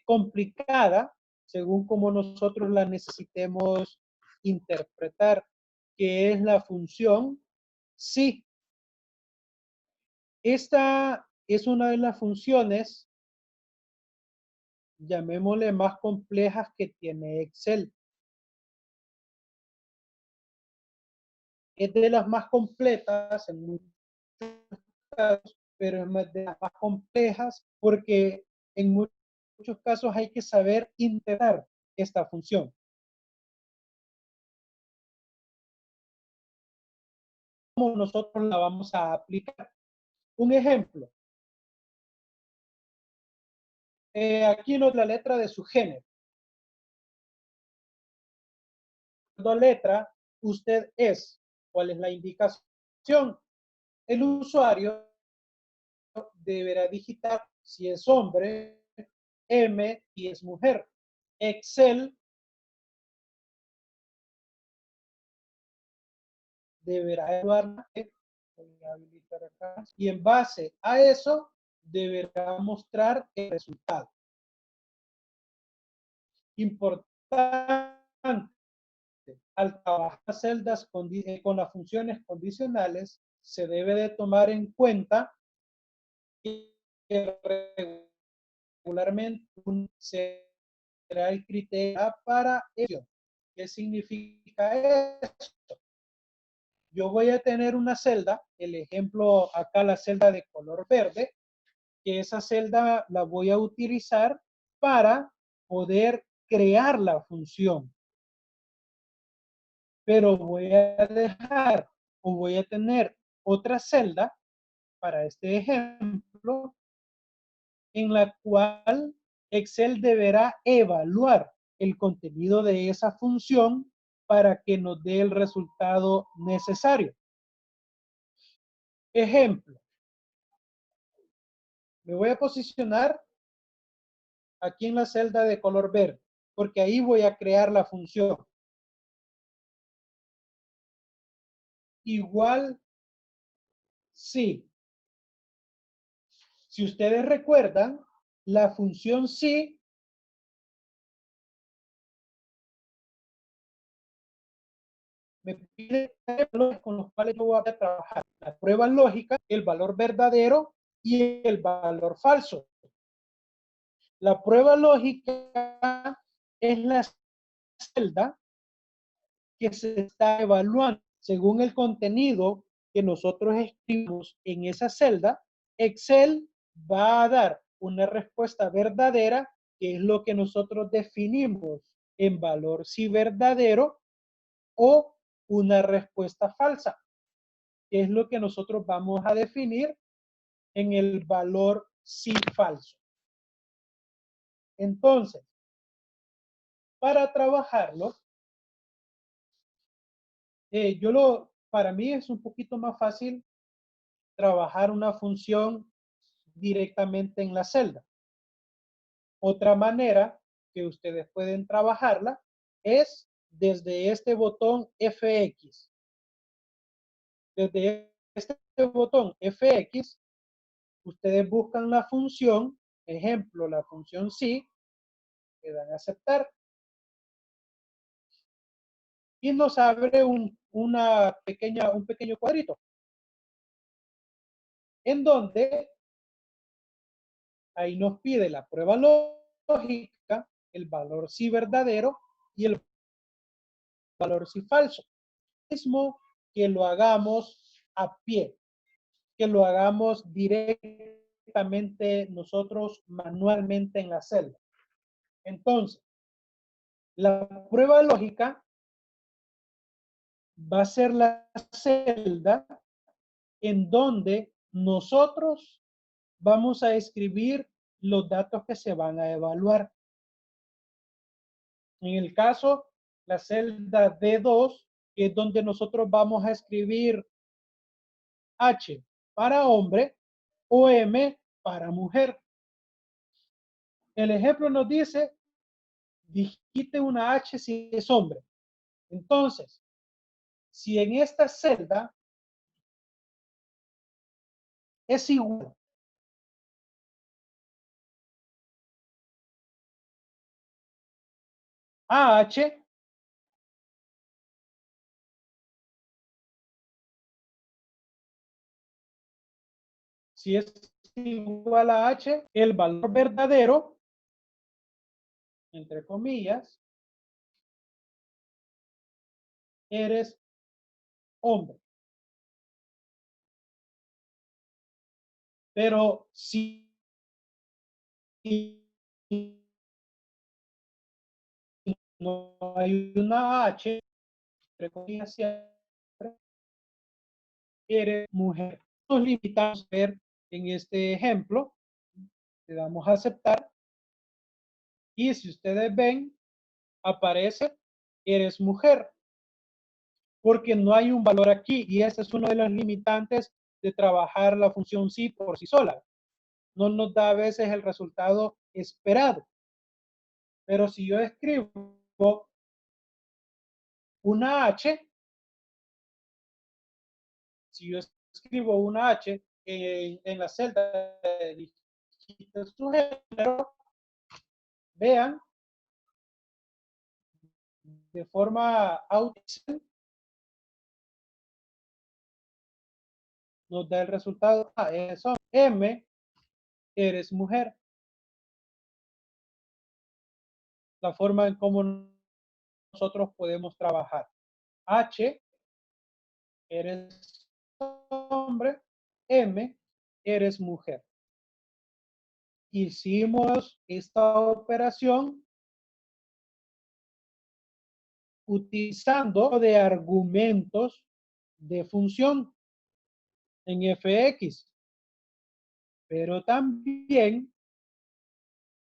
complicada según como nosotros la necesitemos interpretar, que es la función si. Esta es una de las funciones, llamémosle, más complejas que tiene Excel. Es de las más completas en muchos casos, pero es de las más complejas porque en muchos casos hay que saber integrar esta función. ¿Cómo nosotros la vamos a aplicar? Un ejemplo. Aquí la letra de su género. La letra, usted es. ¿Cuál es la indicación? El usuario deberá digitar si es hombre, M, y es mujer. Excel deberá evaluar y en base a eso deberá mostrar el resultado. Importante, al trabajar celdas con las funciones condicionales, se debe de tomar en cuenta que regularmente será el criterio para ello. ¿Qué significa esto? Yo voy a tener una celda, el ejemplo acá, la celda de color verde, que esa celda la voy a utilizar para poder crear la función. Pero voy a dejar o voy a tener otra celda para este ejemplo en la cual Excel deberá evaluar el contenido de esa función para que nos dé el resultado necesario. Ejemplo, me voy a posicionar aquí en la celda de color verde, porque ahí voy a crear la función. Igual, sí. Si ustedes recuerdan, la función sí me pide valores con los cuales yo voy a trabajar. La prueba lógica, el valor verdadero y el valor falso. La prueba lógica es la celda que se está evaluando según el contenido que nosotros escribimos en esa celda. Excel va a dar una respuesta verdadera, que es lo que nosotros definimos en valor sí verdadero, o una respuesta falsa, que es lo que nosotros vamos a definir en el valor sí falso. Entonces, para trabajarlo, para mí es un poquito más fácil trabajar una función directamente en la celda. Otra manera que ustedes pueden trabajarla es desde este botón FX. Desde este botón FX Ustedes buscan la función, ejemplo, la función sí, le dan a aceptar. Y nos abre un pequeño cuadrito. En donde ahí nos pide la prueba lógica, el valor sí verdadero y el valor sí falso. Mismo que lo hagamos a pie, que lo hagamos directamente nosotros manualmente en la celda. Entonces, la prueba lógica va a ser la celda en donde nosotros vamos a escribir los datos que se van a evaluar. En el caso, la celda D2, que es donde nosotros vamos a escribir H para hombre o M para mujer. El ejemplo nos dice, digite una H si es hombre. Entonces, si en esta celda es igual a H, si es igual a H, el valor verdadero, entre comillas, eres hombre. Pero si no hay una H, entre comillas, siempre, eres mujer. Nos limitamos a ver en este ejemplo, le damos a aceptar, y si ustedes ven, aparece, eres mujer, porque no hay un valor aquí, y ese es uno de los limitantes de trabajar la función sí por sí sola. No nos da a veces el resultado esperado. Pero si yo escribo una H, si yo escribo una H en la celda de su género, vean, de forma autónoma, nos da el resultado. Eso, M, eres mujer. La forma en cómo nosotros podemos trabajar. H, eres hombre. M, eres mujer. Hicimos esta operación utilizando de argumentos de función en fx, pero también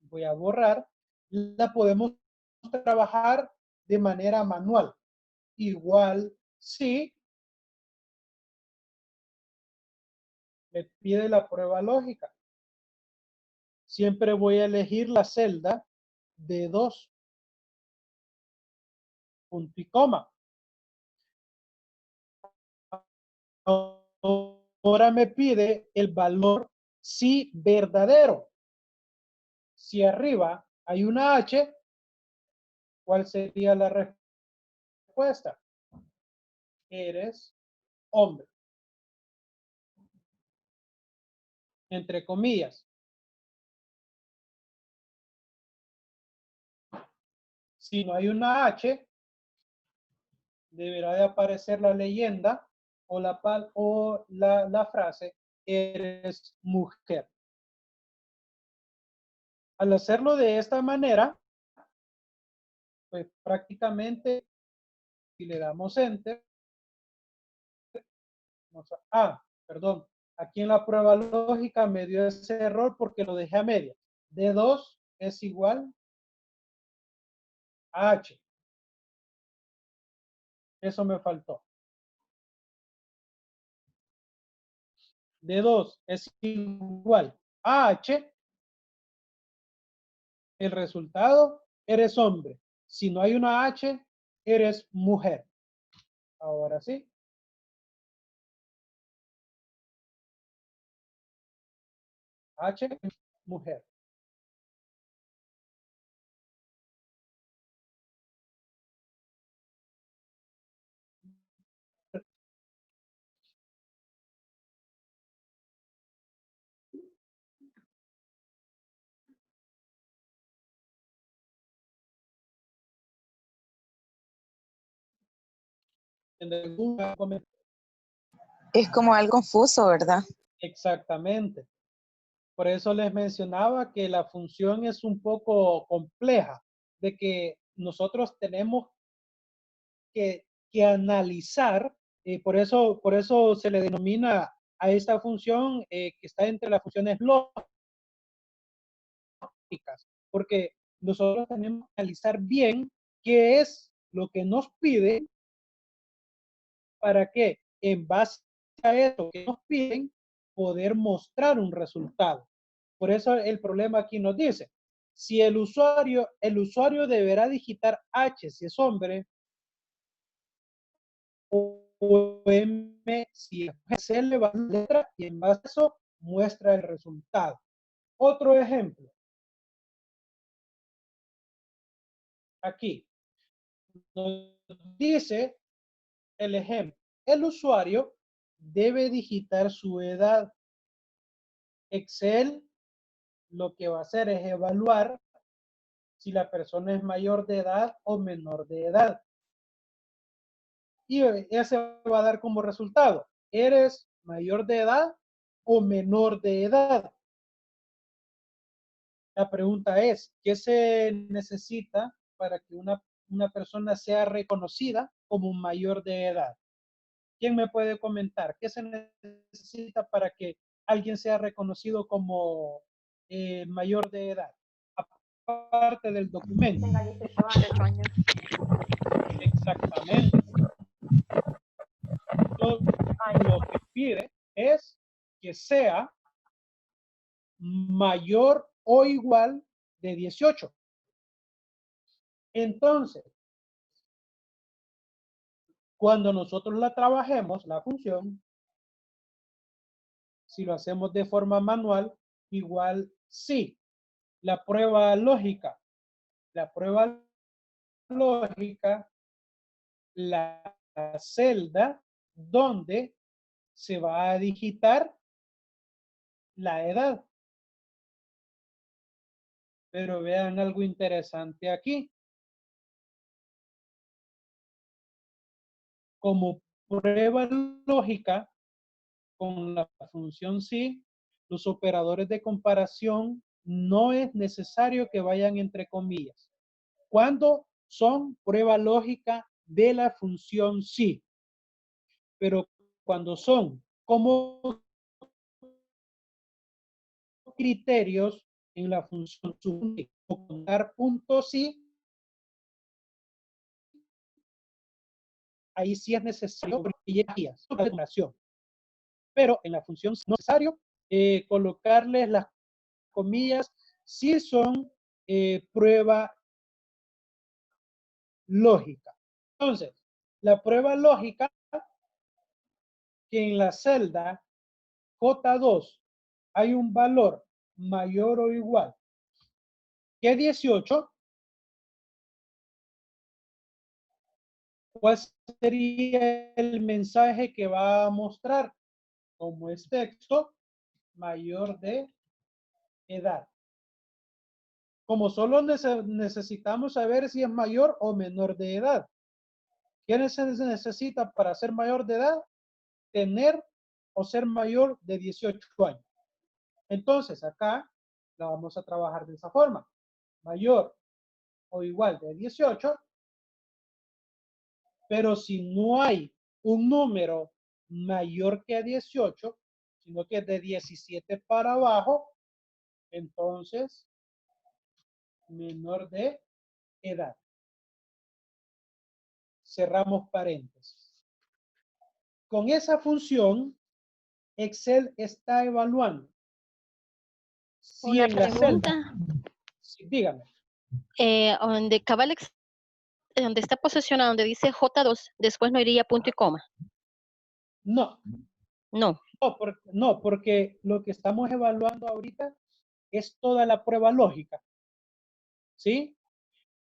voy a borrar, la podemos trabajar de manera manual. Igual si me pide la prueba lógica, siempre voy a elegir la celda de 2, punto y coma. Ahora me pide el valor sí verdadero. Si arriba hay una H, ¿cuál sería la respuesta? Eres hombre. Entre comillas. Si no hay una H, deberá de aparecer la leyenda o la frase, eres mujer. Al hacerlo de esta manera, pues prácticamente, si le damos enter, perdón, aquí en la prueba lógica me dio ese error porque lo dejé a media. D2 es igual a H. Eso me faltó. D2 es igual a H. El resultado, eres hombre. Si no hay una H, eres mujer. Ahora sí. H, mujer. Es como algo confuso, ¿verdad? Exactamente. Por eso les mencionaba que la función es un poco compleja, de que nosotros tenemos que analizar, por eso se le denomina a esta función que está entre las funciones lógicas, porque nosotros tenemos que analizar bien qué es lo que nos pide para que en base a eso que nos piden poder mostrar un resultado. Por eso el problema aquí nos dice, si el usuario deberá digitar H si es hombre, o M si se le va a la letra y en base a eso muestra el resultado. Otro ejemplo. Aquí nos dice el ejemplo. El usuario debe digitar su edad. Excel lo que va a hacer es evaluar si la persona es mayor de edad o menor de edad. Y ese va a dar como resultado, ¿eres mayor de edad o menor de edad? La pregunta es, ¿qué se necesita para que una persona sea reconocida como un mayor de edad? ¿Quién me puede comentar? ¿Qué se necesita para que alguien sea reconocido como mayor de edad? Aparte del documento. Tenga 18 años. Exactamente. Lo que pide es que sea mayor o igual de 18. Entonces, cuando nosotros la trabajemos, la función, si lo hacemos de forma manual, igual sí. La prueba lógica, la celda donde se va a digitar la edad. Pero vean algo interesante aquí. Como prueba lógica, con la función sí, los operadores de comparación no es necesario que vayan entre comillas. Cuando son prueba lógica de la función sí. Pero cuando son como criterios en la función sí, o contar puntos sí, ahí sí es necesario pero en la función no es necesario colocarles las comillas si son prueba lógica. Entonces, la prueba lógica que en la celda J2 hay un valor mayor o igual que 18, ¿cuál sería el mensaje que va a mostrar? Como es texto, mayor de edad. Como solo necesitamos saber si es mayor o menor de edad. ¿Qué se necesita para ser mayor de edad? Tener o ser mayor de 18 años. Entonces, acá la vamos a trabajar de esa forma. Mayor o igual de 18, pero si no hay un número mayor que 18, sino que es de 17 para abajo, entonces menor de edad. Cerramos paréntesis. Con esa función, Excel está evaluando. Si Una en la pregunta. celda, sí, dígame. Donde cabal, donde está posicionado, donde dice J2, después no iría punto y coma. No. No. No, porque lo que estamos evaluando ahorita es toda la prueba lógica, ¿sí?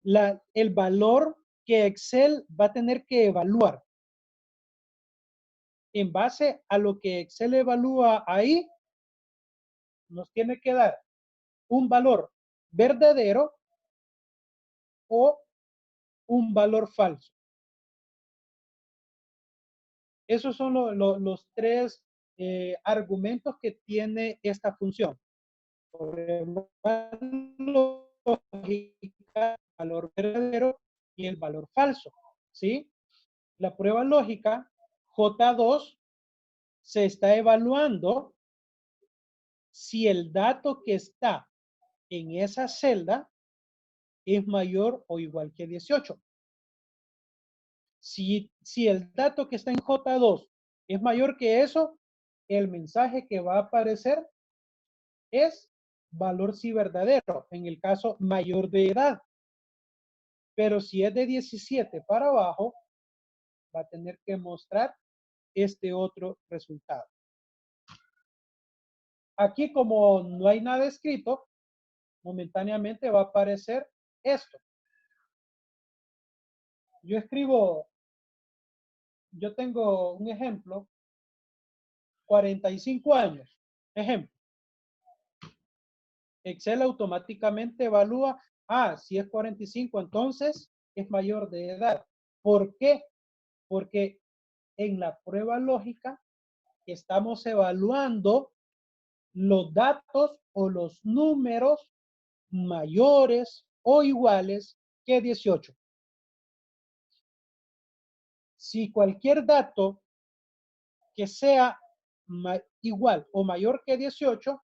El valor que Excel va a tener que evaluar. En base a lo que Excel evalúa ahí, nos tiene que dar un valor verdadero o un valor falso. Esos son los tres argumentos que tiene esta función. Lógica, valor verdadero y el valor falso, ¿sí? La prueba lógica J2 se está evaluando si el dato que está en esa celda es mayor o igual que 18. Si el dato que está en J2 es mayor que eso, el mensaje que va a aparecer es valor sí verdadero, en el caso mayor de edad. Pero si es de 17 para abajo, va a tener que mostrar este otro resultado. Aquí, como no hay nada escrito, momentáneamente va a aparecer esto. Yo tengo un ejemplo, 45 años, ejemplo. Excel automáticamente evalúa, si es 45, entonces es mayor de edad. ¿Por qué? Porque en la prueba lógica estamos evaluando los datos o los números mayores o iguales que 18. Si cualquier dato que sea igual o mayor que 18,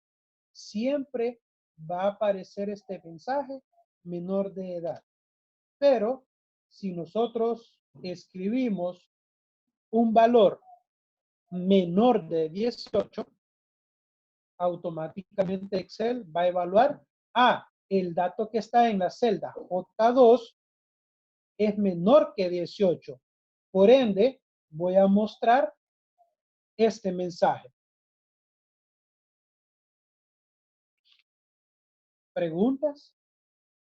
siempre va a aparecer este mensaje menor de edad. Pero si nosotros escribimos un valor menor de 18, automáticamente Excel va a evaluar, el dato que está en la celda J2 es menor que 18. Por ende, voy a mostrar este mensaje. ¿Preguntas?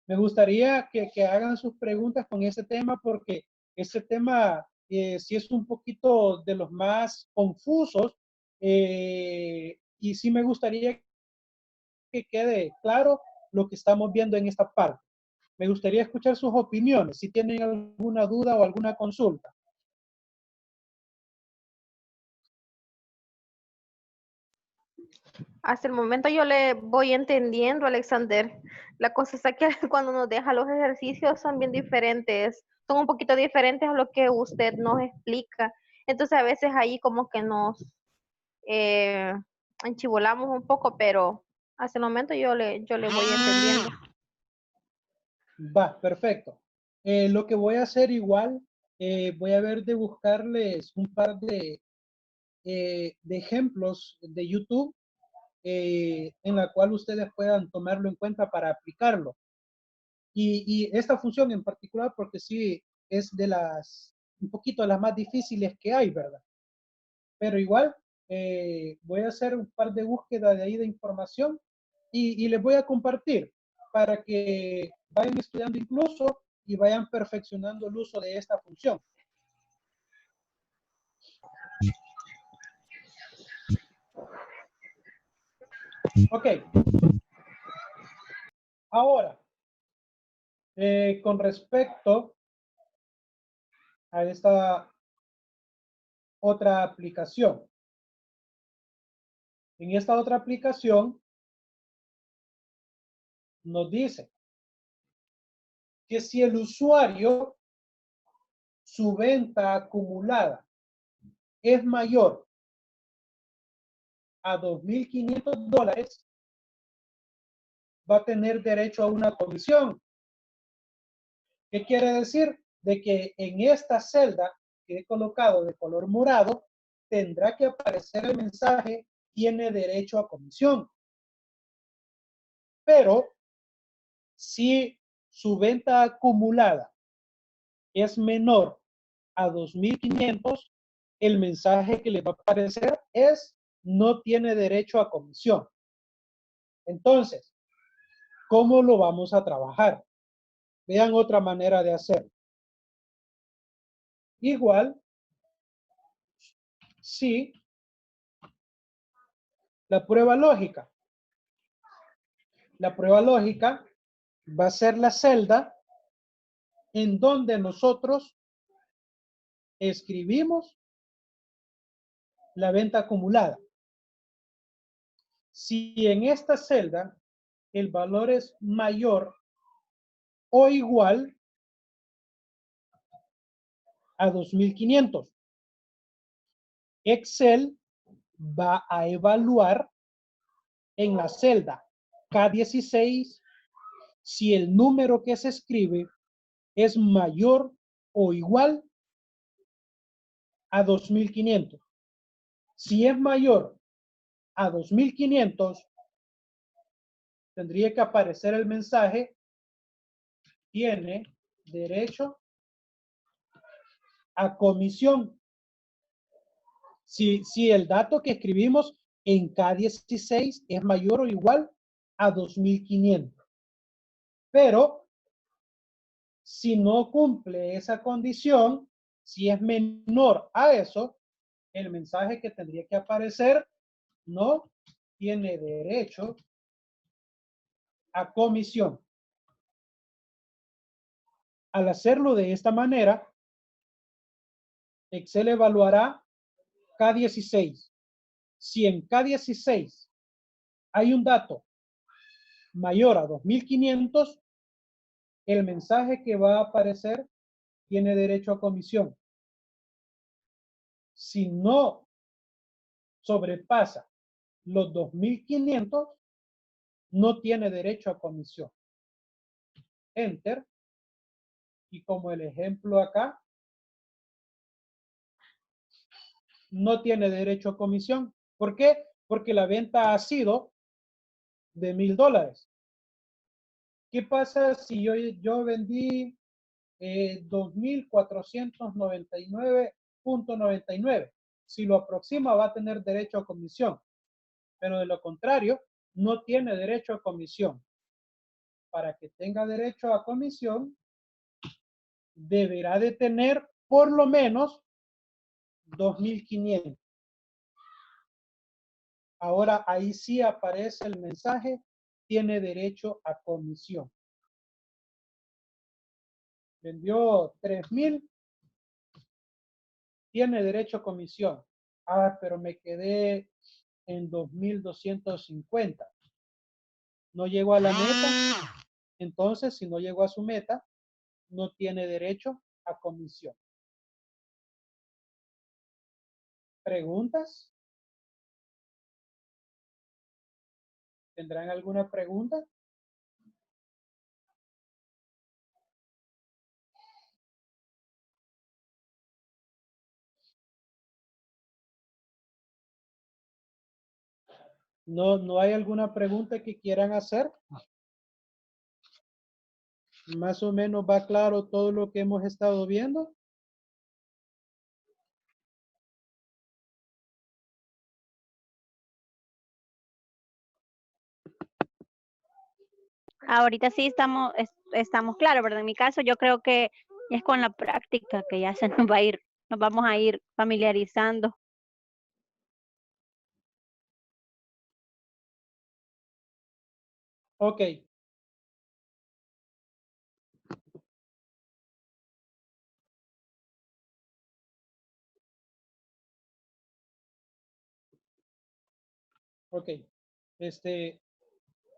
Me gustaría que hagan sus preguntas con ese tema porque ese tema sí es un poquito de los más confusos y sí me gustaría que quede claro lo que estamos viendo en esta parte. Me gustaría escuchar sus opiniones, si tienen alguna duda o alguna consulta. Hasta el momento yo le voy entendiendo, Alexander. La cosa es que cuando nos deja los ejercicios son bien diferentes, son un poquito diferentes a lo que usted nos explica. Entonces a veces ahí como que nos enchivolamos un poco, pero hasta el momento yo le voy entendiendo. Va, perfecto. Lo que voy a hacer igual, voy a ver de buscarles un par de ejemplos de YouTube en la cual ustedes puedan tomarlo en cuenta para aplicarlo. Y esta función en particular, porque sí es un poquito de las más difíciles que hay, ¿verdad? Pero igual voy a hacer un par de búsquedas de ahí de información y les voy a compartir para que vayan estudiando incluso y vayan perfeccionando el uso de esta función. Ok. Ahora, con respecto a esta otra aplicación. En esta otra aplicación nos dice que si el usuario, su venta acumulada es mayor a $2,500, va a tener derecho a una comisión. ¿Qué quiere decir? De que en esta celda que he colocado de color morado, tendrá que aparecer el mensaje, tiene derecho a comisión. Pero si su venta acumulada es menor a 2,500, el mensaje que le va a aparecer es no tiene derecho a comisión. Entonces, ¿cómo lo vamos a trabajar? Vean otra manera de hacerlo. Igual, si la prueba lógica. La prueba lógica va a ser la celda en donde nosotros escribimos la venta acumulada. Si en esta celda el valor es mayor o igual a 2.500, Excel va a evaluar en la celda K16 si el número que se escribe es mayor o igual a 2.500. Si es mayor a 2.500, tendría que aparecer el mensaje: tiene derecho a comisión. Si el dato que escribimos en K16 es mayor o igual a 2.500. Pero si no cumple esa condición, si es menor a eso, el mensaje que tendría que aparecer: no tiene derecho a comisión. Al hacerlo de esta manera, Excel evaluará K16. Si en K16 hay un dato mayor a 2.500, el mensaje que va a aparecer: tiene derecho a comisión. Si no sobrepasa los 2.500, no tiene derecho a comisión. Enter. Y como el ejemplo acá, no tiene derecho a comisión. ¿Por qué? Porque la venta ha sido de $1,000. ¿Qué pasa si yo vendí 2.499.99? Si lo aproxima, va a tener derecho a comisión. Pero de lo contrario, no tiene derecho a comisión. Para que tenga derecho a comisión, deberá de tener por lo menos 2.500. Ahora ahí sí aparece el mensaje: tiene derecho a comisión. Vendió 3.000, tiene derecho a comisión. Ah, pero me quedé en 2.250. No llegó a la meta. Entonces, si no llegó a su meta, no tiene derecho a comisión. ¿Preguntas? ¿Tendrán alguna pregunta? ¿No hay alguna pregunta que quieran hacer? Más o menos va claro todo lo que hemos estado viendo. Ahorita sí estamos claros, ¿verdad? En mi caso, yo creo que es con la práctica que ya se nos va a ir, nos vamos a ir familiarizando. Ok. Ok.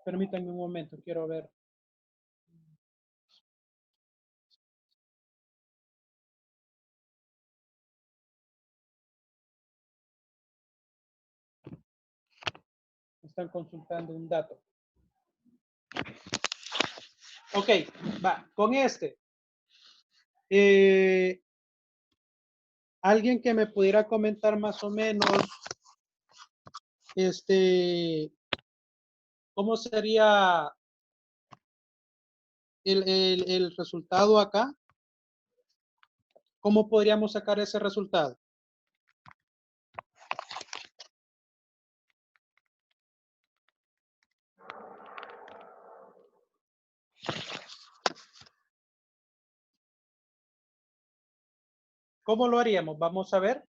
Permítanme un momento, quiero ver. Están consultando un dato. Ok, va, con este. Alguien que me pudiera comentar más o menos, ¿cómo sería el resultado acá? ¿Cómo podríamos sacar ese resultado? ¿Cómo lo haríamos? Vamos a ver.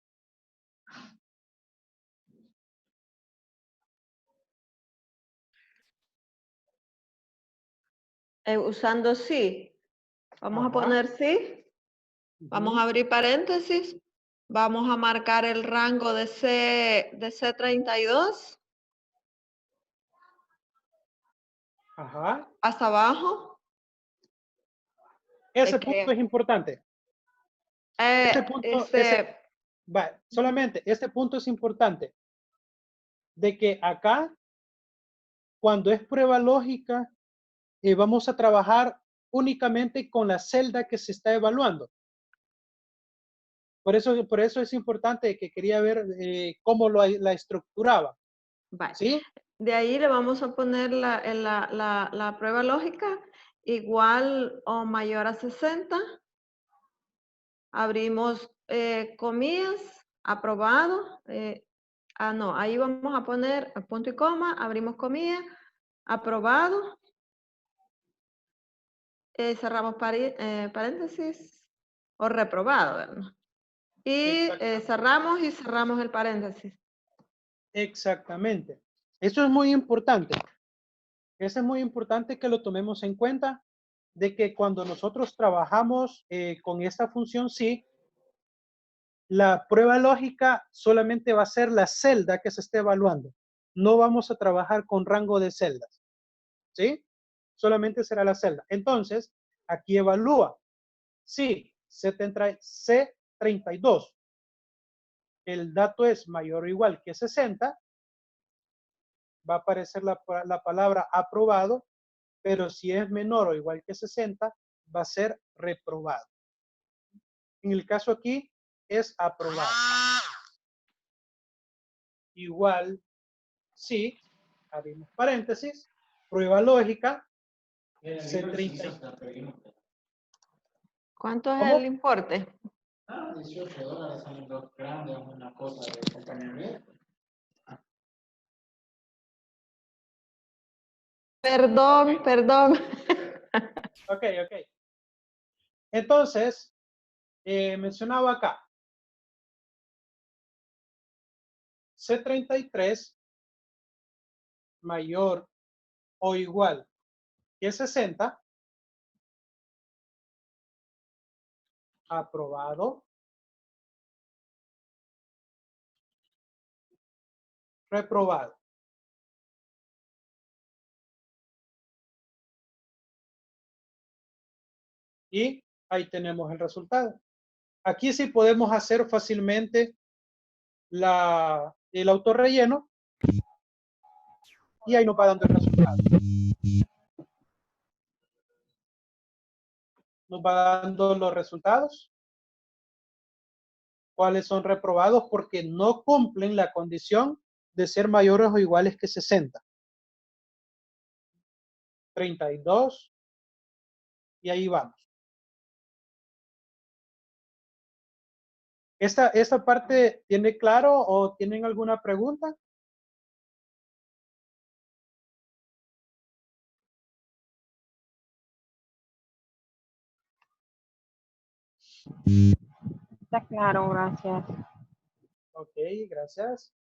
Usando sí. Vamos a Ajá. poner sí. Vamos a abrir paréntesis. Vamos a marcar el rango de C32 Ajá. hasta abajo. Ese punto es importante. Este punto, solamente este punto es importante. De que acá, cuando es prueba lógica, vamos a trabajar únicamente con la celda que se está evaluando. Por eso es importante que quería ver cómo la estructuraba. Vale. ¿Sí? De ahí le vamos a poner la prueba lógica igual o mayor a 60. Abrimos comillas, aprobado. No, ahí vamos a poner punto y coma, abrimos comillas, aprobado. Cerramos paréntesis o reprobado, ¿verdad? Y cerramos el paréntesis. Exactamente. Eso es muy importante. Eso es muy importante que lo tomemos en cuenta, de que cuando nosotros trabajamos con esta función sí, la prueba lógica solamente va a ser la celda que se esté evaluando. No vamos a trabajar con rango de celdas. ¿Sí? Solamente será la celda. Entonces, aquí evalúa. Sí, C32. El dato es mayor o igual que 60. Va a aparecer la palabra aprobado, pero si es menor o igual que 60, va a ser reprobado. En el caso aquí es aprobado. Igual, sí, abrimos paréntesis, prueba lógica, C30. ¿Cuánto es ¿Cómo? el importe? $18 son dos grandes, una cosa de acompañamiento. Perdón. Ok. Entonces, mencionaba acá, C33 mayor o igual que 60, aprobado, reprobado. Y ahí tenemos el resultado. Aquí sí podemos hacer fácilmente el autorrelleno y ahí nos va dando el resultado. Nos va dando los resultados. ¿Cuáles son reprobados? Porque no cumplen la condición de ser mayores o iguales que 60. 32. Y ahí vamos. ¿Esta parte tiene claro o tienen alguna pregunta? Está claro, gracias. Ok, gracias.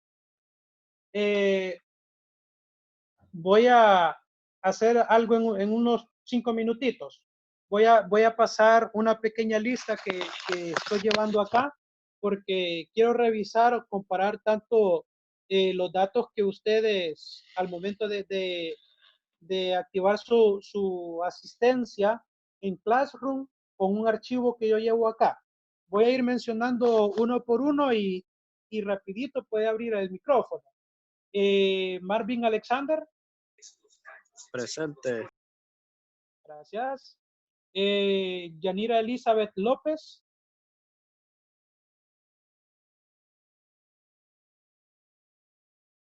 Voy a hacer algo en unos 5 minutitos. Voy a pasar una pequeña lista que estoy llevando acá porque quiero revisar o comparar tanto los datos que ustedes al momento de activar su asistencia en Classroom con un archivo que yo llevo acá. Voy a ir mencionando uno por uno y rapidito puede abrir el micrófono. Marvin Alexander. Presente. Gracias. Yanira Elizabeth López.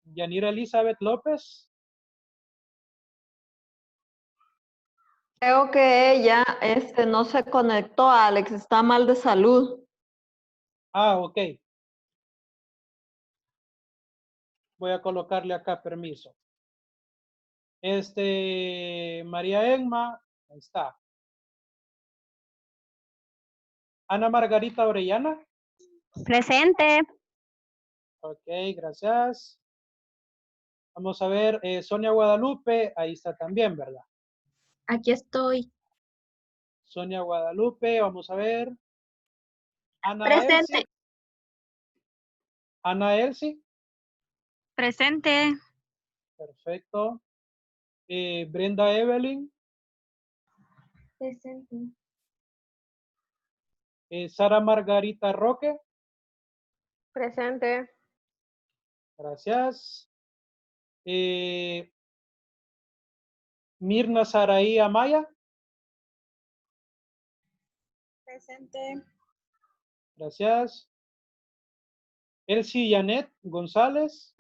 Yanira Elizabeth López. Creo que ella no se conectó, Alex, está mal de salud. Ah, ok. Voy a colocarle acá permiso. María Emma, ahí está. Ana Margarita Orellana. Presente. Ok, gracias. Vamos a ver, Sonia Guadalupe, ahí está también, ¿verdad? Aquí estoy. Sonia Guadalupe, vamos a ver. Ana Presente. Elsie. Ana Elsie, Presente. perfecto. Brenda Evelyn. Presente. Sara Margarita Roque, Presente. gracias. Mirna Saraí Amaya, Presente. gracias. Elsie Janet González,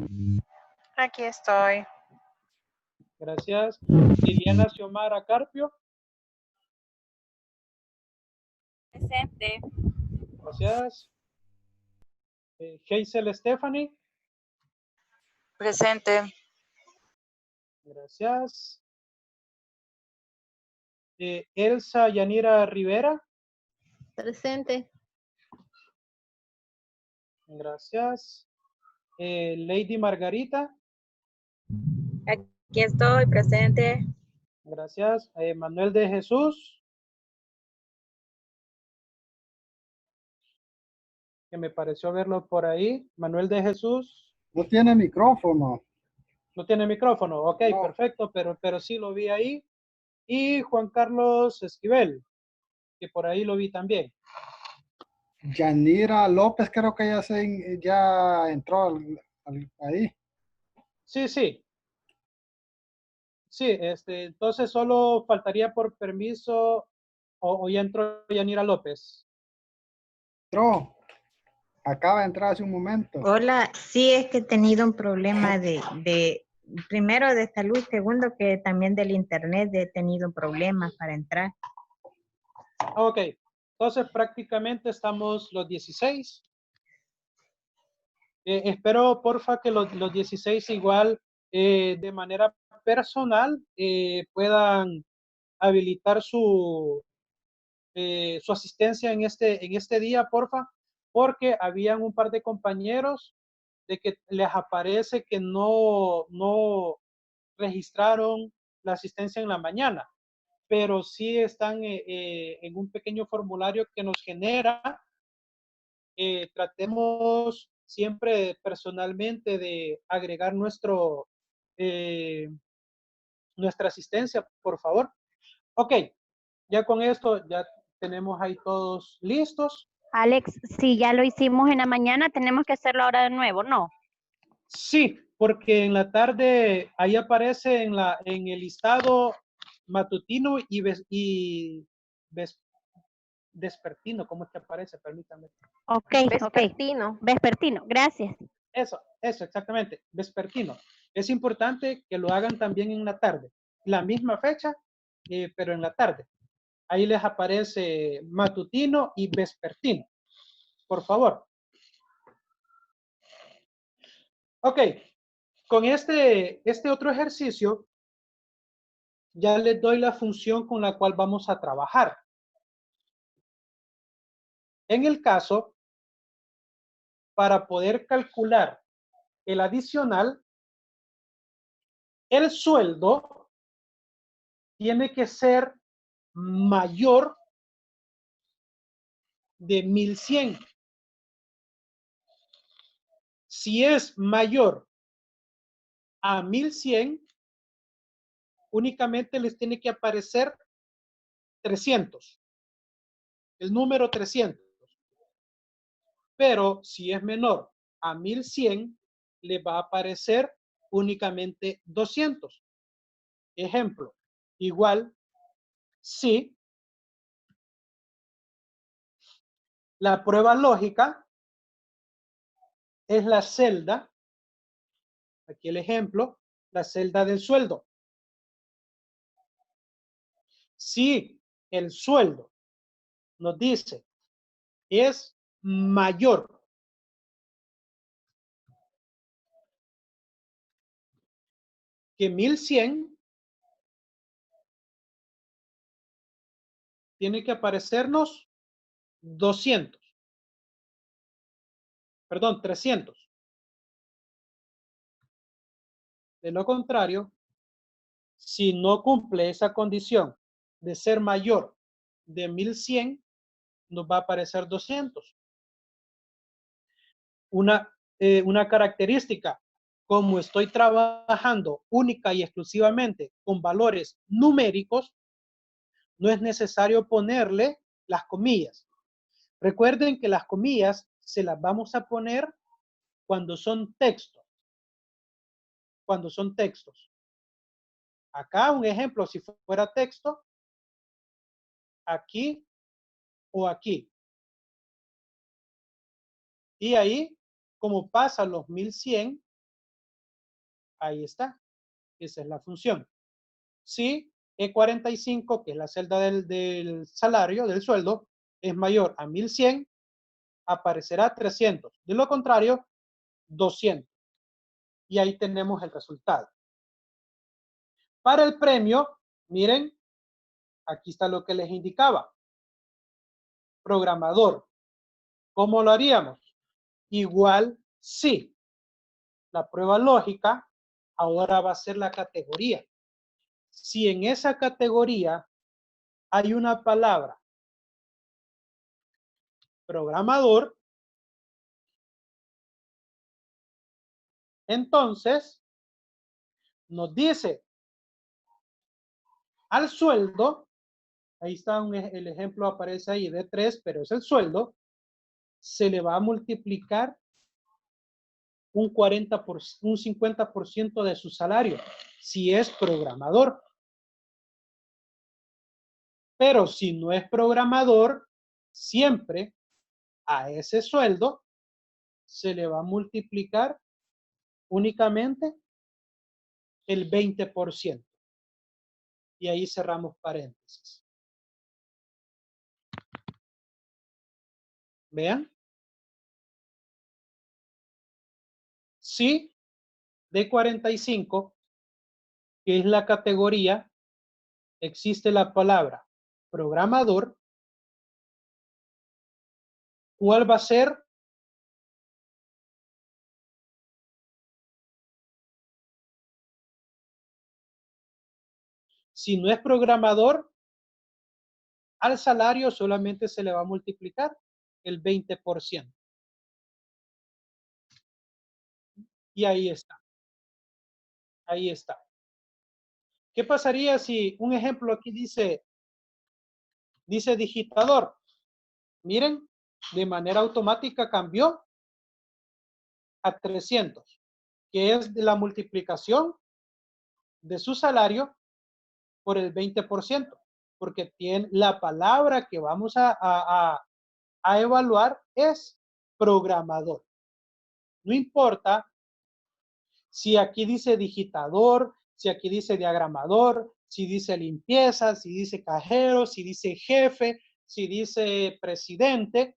Aquí estoy. gracias. Liliana Xiomara Carpio, Presente. gracias. Hazel Stephanie, Presente. gracias. Elsa Yanira Rivera, Presente. gracias. Lady Margarita, Aquí estoy, presente. gracias. Manuel de Jesús, que me pareció verlo por ahí. Manuel de Jesús. No tiene micrófono. No tiene micrófono, ok, No. perfecto, pero sí lo vi ahí. Y Juan Carlos Esquivel, que por ahí lo vi también. Yanira López creo que ya entró ahí. Sí, sí. Sí, entonces solo faltaría por permiso o ya entró Yanira López. Entró. Acaba de entrar hace un momento. Hola, sí es que he tenido un problema primero de salud, segundo que también del internet he tenido problemas para entrar. Ok, entonces prácticamente estamos los 16. Espero, porfa, que los 16 igual de manera personal puedan habilitar su asistencia en este día, porfa, porque habían un par de compañeros de que les aparece que no registraron la asistencia en la mañana, pero sí están en un pequeño formulario que nos genera. Tratemos siempre personalmente de agregar nuestra asistencia, por favor. Ok, ya con esto ya tenemos ahí todos listos. Alex, si ya lo hicimos en la mañana, tenemos que hacerlo ahora de nuevo, ¿no? Sí, porque en la tarde ahí aparece en el listado matutino y vespertino. ¿Cómo es que aparece? Permítame. Ok, Vespertino. ok. Vespertino, gracias. Eso, exactamente, vespertino. Es importante que lo hagan también en la tarde. La misma fecha, pero en la tarde. Ahí les aparece matutino y vespertino. Por favor. Ok, con este otro ejercicio, ya les doy la función con la cual vamos a trabajar. En el caso, para poder calcular el adicional, el sueldo tiene que ser mayor de 1100. Si es mayor a 1100, únicamente les tiene que aparecer 300, el número 300. Pero si es menor a 1100, le va a aparecer únicamente 200. Ejemplo, igual si la prueba lógica es la celda, aquí el ejemplo, la celda del sueldo. Si el sueldo nos dice es mayor que 1100, tiene que aparecernos 200. Perdón, 300. De lo contrario, si no cumple esa condición de ser mayor de 1100, nos va a aparecer 200. Una característica, como estoy trabajando única y exclusivamente con valores numéricos, no es necesario ponerle las comillas. Recuerden que las comillas se las vamos a poner cuando son textos. Cuando son textos. Acá un ejemplo, si fuera texto, aquí o aquí. Y ahí, como pasa los 1100, ahí está. Esa es la función. Si E45, que es la celda del salario, del sueldo, es mayor a 1100, aparecerá 300. De lo contrario, 200. Y ahí tenemos el resultado. Para el premio, miren, aquí está lo que les indicaba. Programador. ¿Cómo lo haríamos? Igual sí. La prueba lógica ahora va a ser la categoría. Si en esa categoría hay una palabra programador, entonces nos dice al sueldo, ahí está el ejemplo, aparece ahí de 3, pero es el sueldo, se le va a multiplicar un 50% de su salario, si es programador. Pero si no es programador, siempre a ese sueldo se le va a multiplicar únicamente el 20%. Y ahí cerramos paréntesis. Vean. Si de 45, que es la categoría, existe la palabra programador, ¿cuál va a ser? Si no es programador, al salario solamente se le va a multiplicar el 20%. Y ahí está. Ahí está. ¿Qué pasaría si un ejemplo aquí dice digitador? Miren, de manera automática cambió a 300, que es de la multiplicación de su salario por el 20%, porque tiene la palabra que vamos a evaluar es programador. No importa si aquí dice digitador, si aquí dice diagramador, si dice limpieza, si dice cajero, si dice jefe, si dice presidente.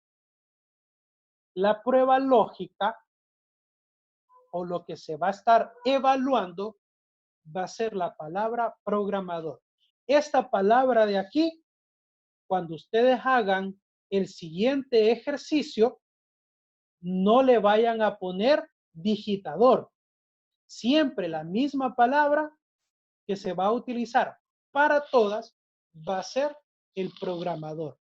La prueba lógica o lo que se va a estar evaluando va a ser la palabra programador. Esta palabra de aquí, cuando ustedes hagan el siguiente ejercicio, no le vayan a poner digitador. Siempre la misma palabra que se va a utilizar para todas va a ser el programador,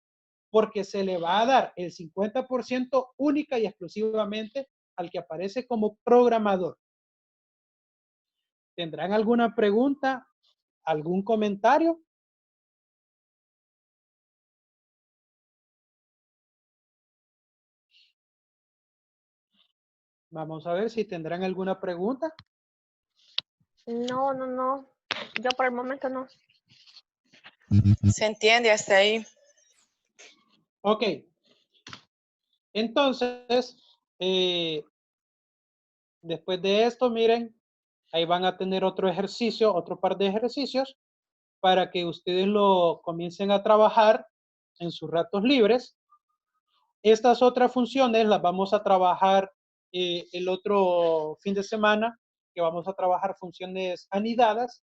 porque se le va a dar el 50% única y exclusivamente al que aparece como programador. ¿Tendrán alguna pregunta? ¿Algún comentario? Vamos a ver si tendrán alguna pregunta. No. Yo por el momento no. Se entiende hasta ahí. Ok. Entonces, después de esto, miren, ahí van a tener otro ejercicio, otro par de ejercicios para que ustedes lo comiencen a trabajar en sus ratos libres. Estas otras funciones las vamos a trabajar el otro fin de semana, que vamos a trabajar funciones anidadas,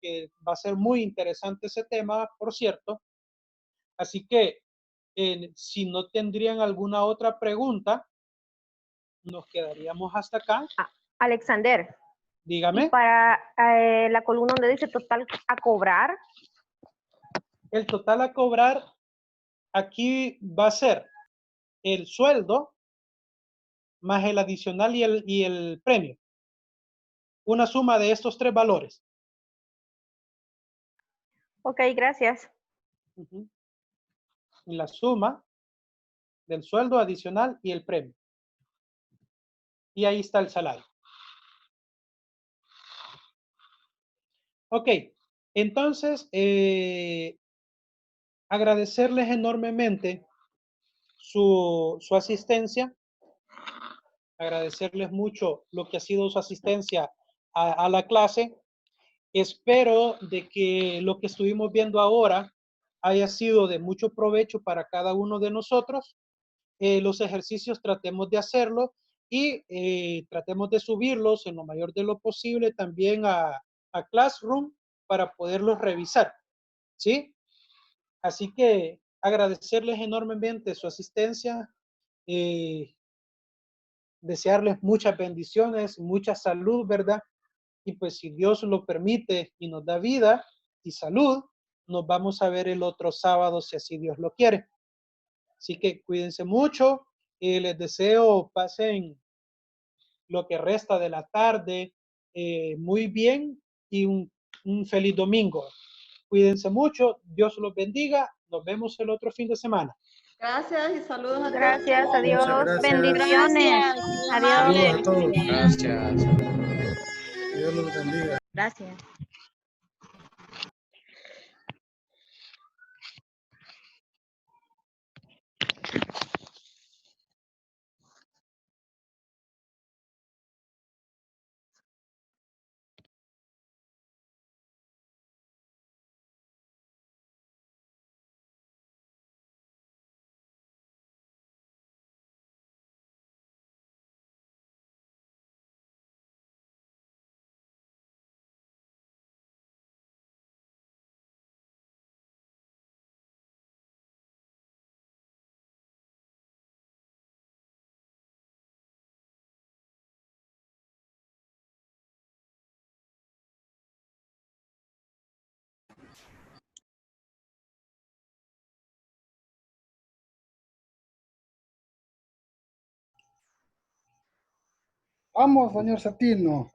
que va a ser muy interesante ese tema, por cierto. Así que Si no tendrían alguna otra pregunta, nos quedaríamos hasta acá. Alexander. Dígame. Y para la columna donde dice total a cobrar. El total a cobrar aquí va a ser el sueldo más el adicional y el premio. Una suma de estos tres valores. Ok, gracias. La suma del sueldo adicional y el premio. Y ahí está el salario. Ok, entonces, agradecerles enormemente su asistencia, agradecerles mucho lo que ha sido su asistencia a la clase. Espero de que lo que estuvimos viendo ahora haya sido de mucho provecho para cada uno de nosotros. Los ejercicios tratemos de hacerlo y tratemos de subirlos en lo mayor de lo posible también a Classroom para poderlos revisar, ¿sí? Así que agradecerles enormemente su asistencia, desearles muchas bendiciones, mucha salud, ¿verdad? Y pues si Dios lo permite y nos da vida y salud, nos vamos a ver el otro sábado si así Dios lo quiere. Así que cuídense mucho y les deseo pasen lo que resta de la tarde muy bien y un feliz domingo. Cuídense mucho, Dios los bendiga, nos vemos el otro fin de semana. Gracias y saludos a todos. Gracias, adiós. Muchas gracias. Bendiciones. Gracias, Adiós. Saludos a todos. Gracias. Dios los bendiga. Gracias. Vamos, señor Satino.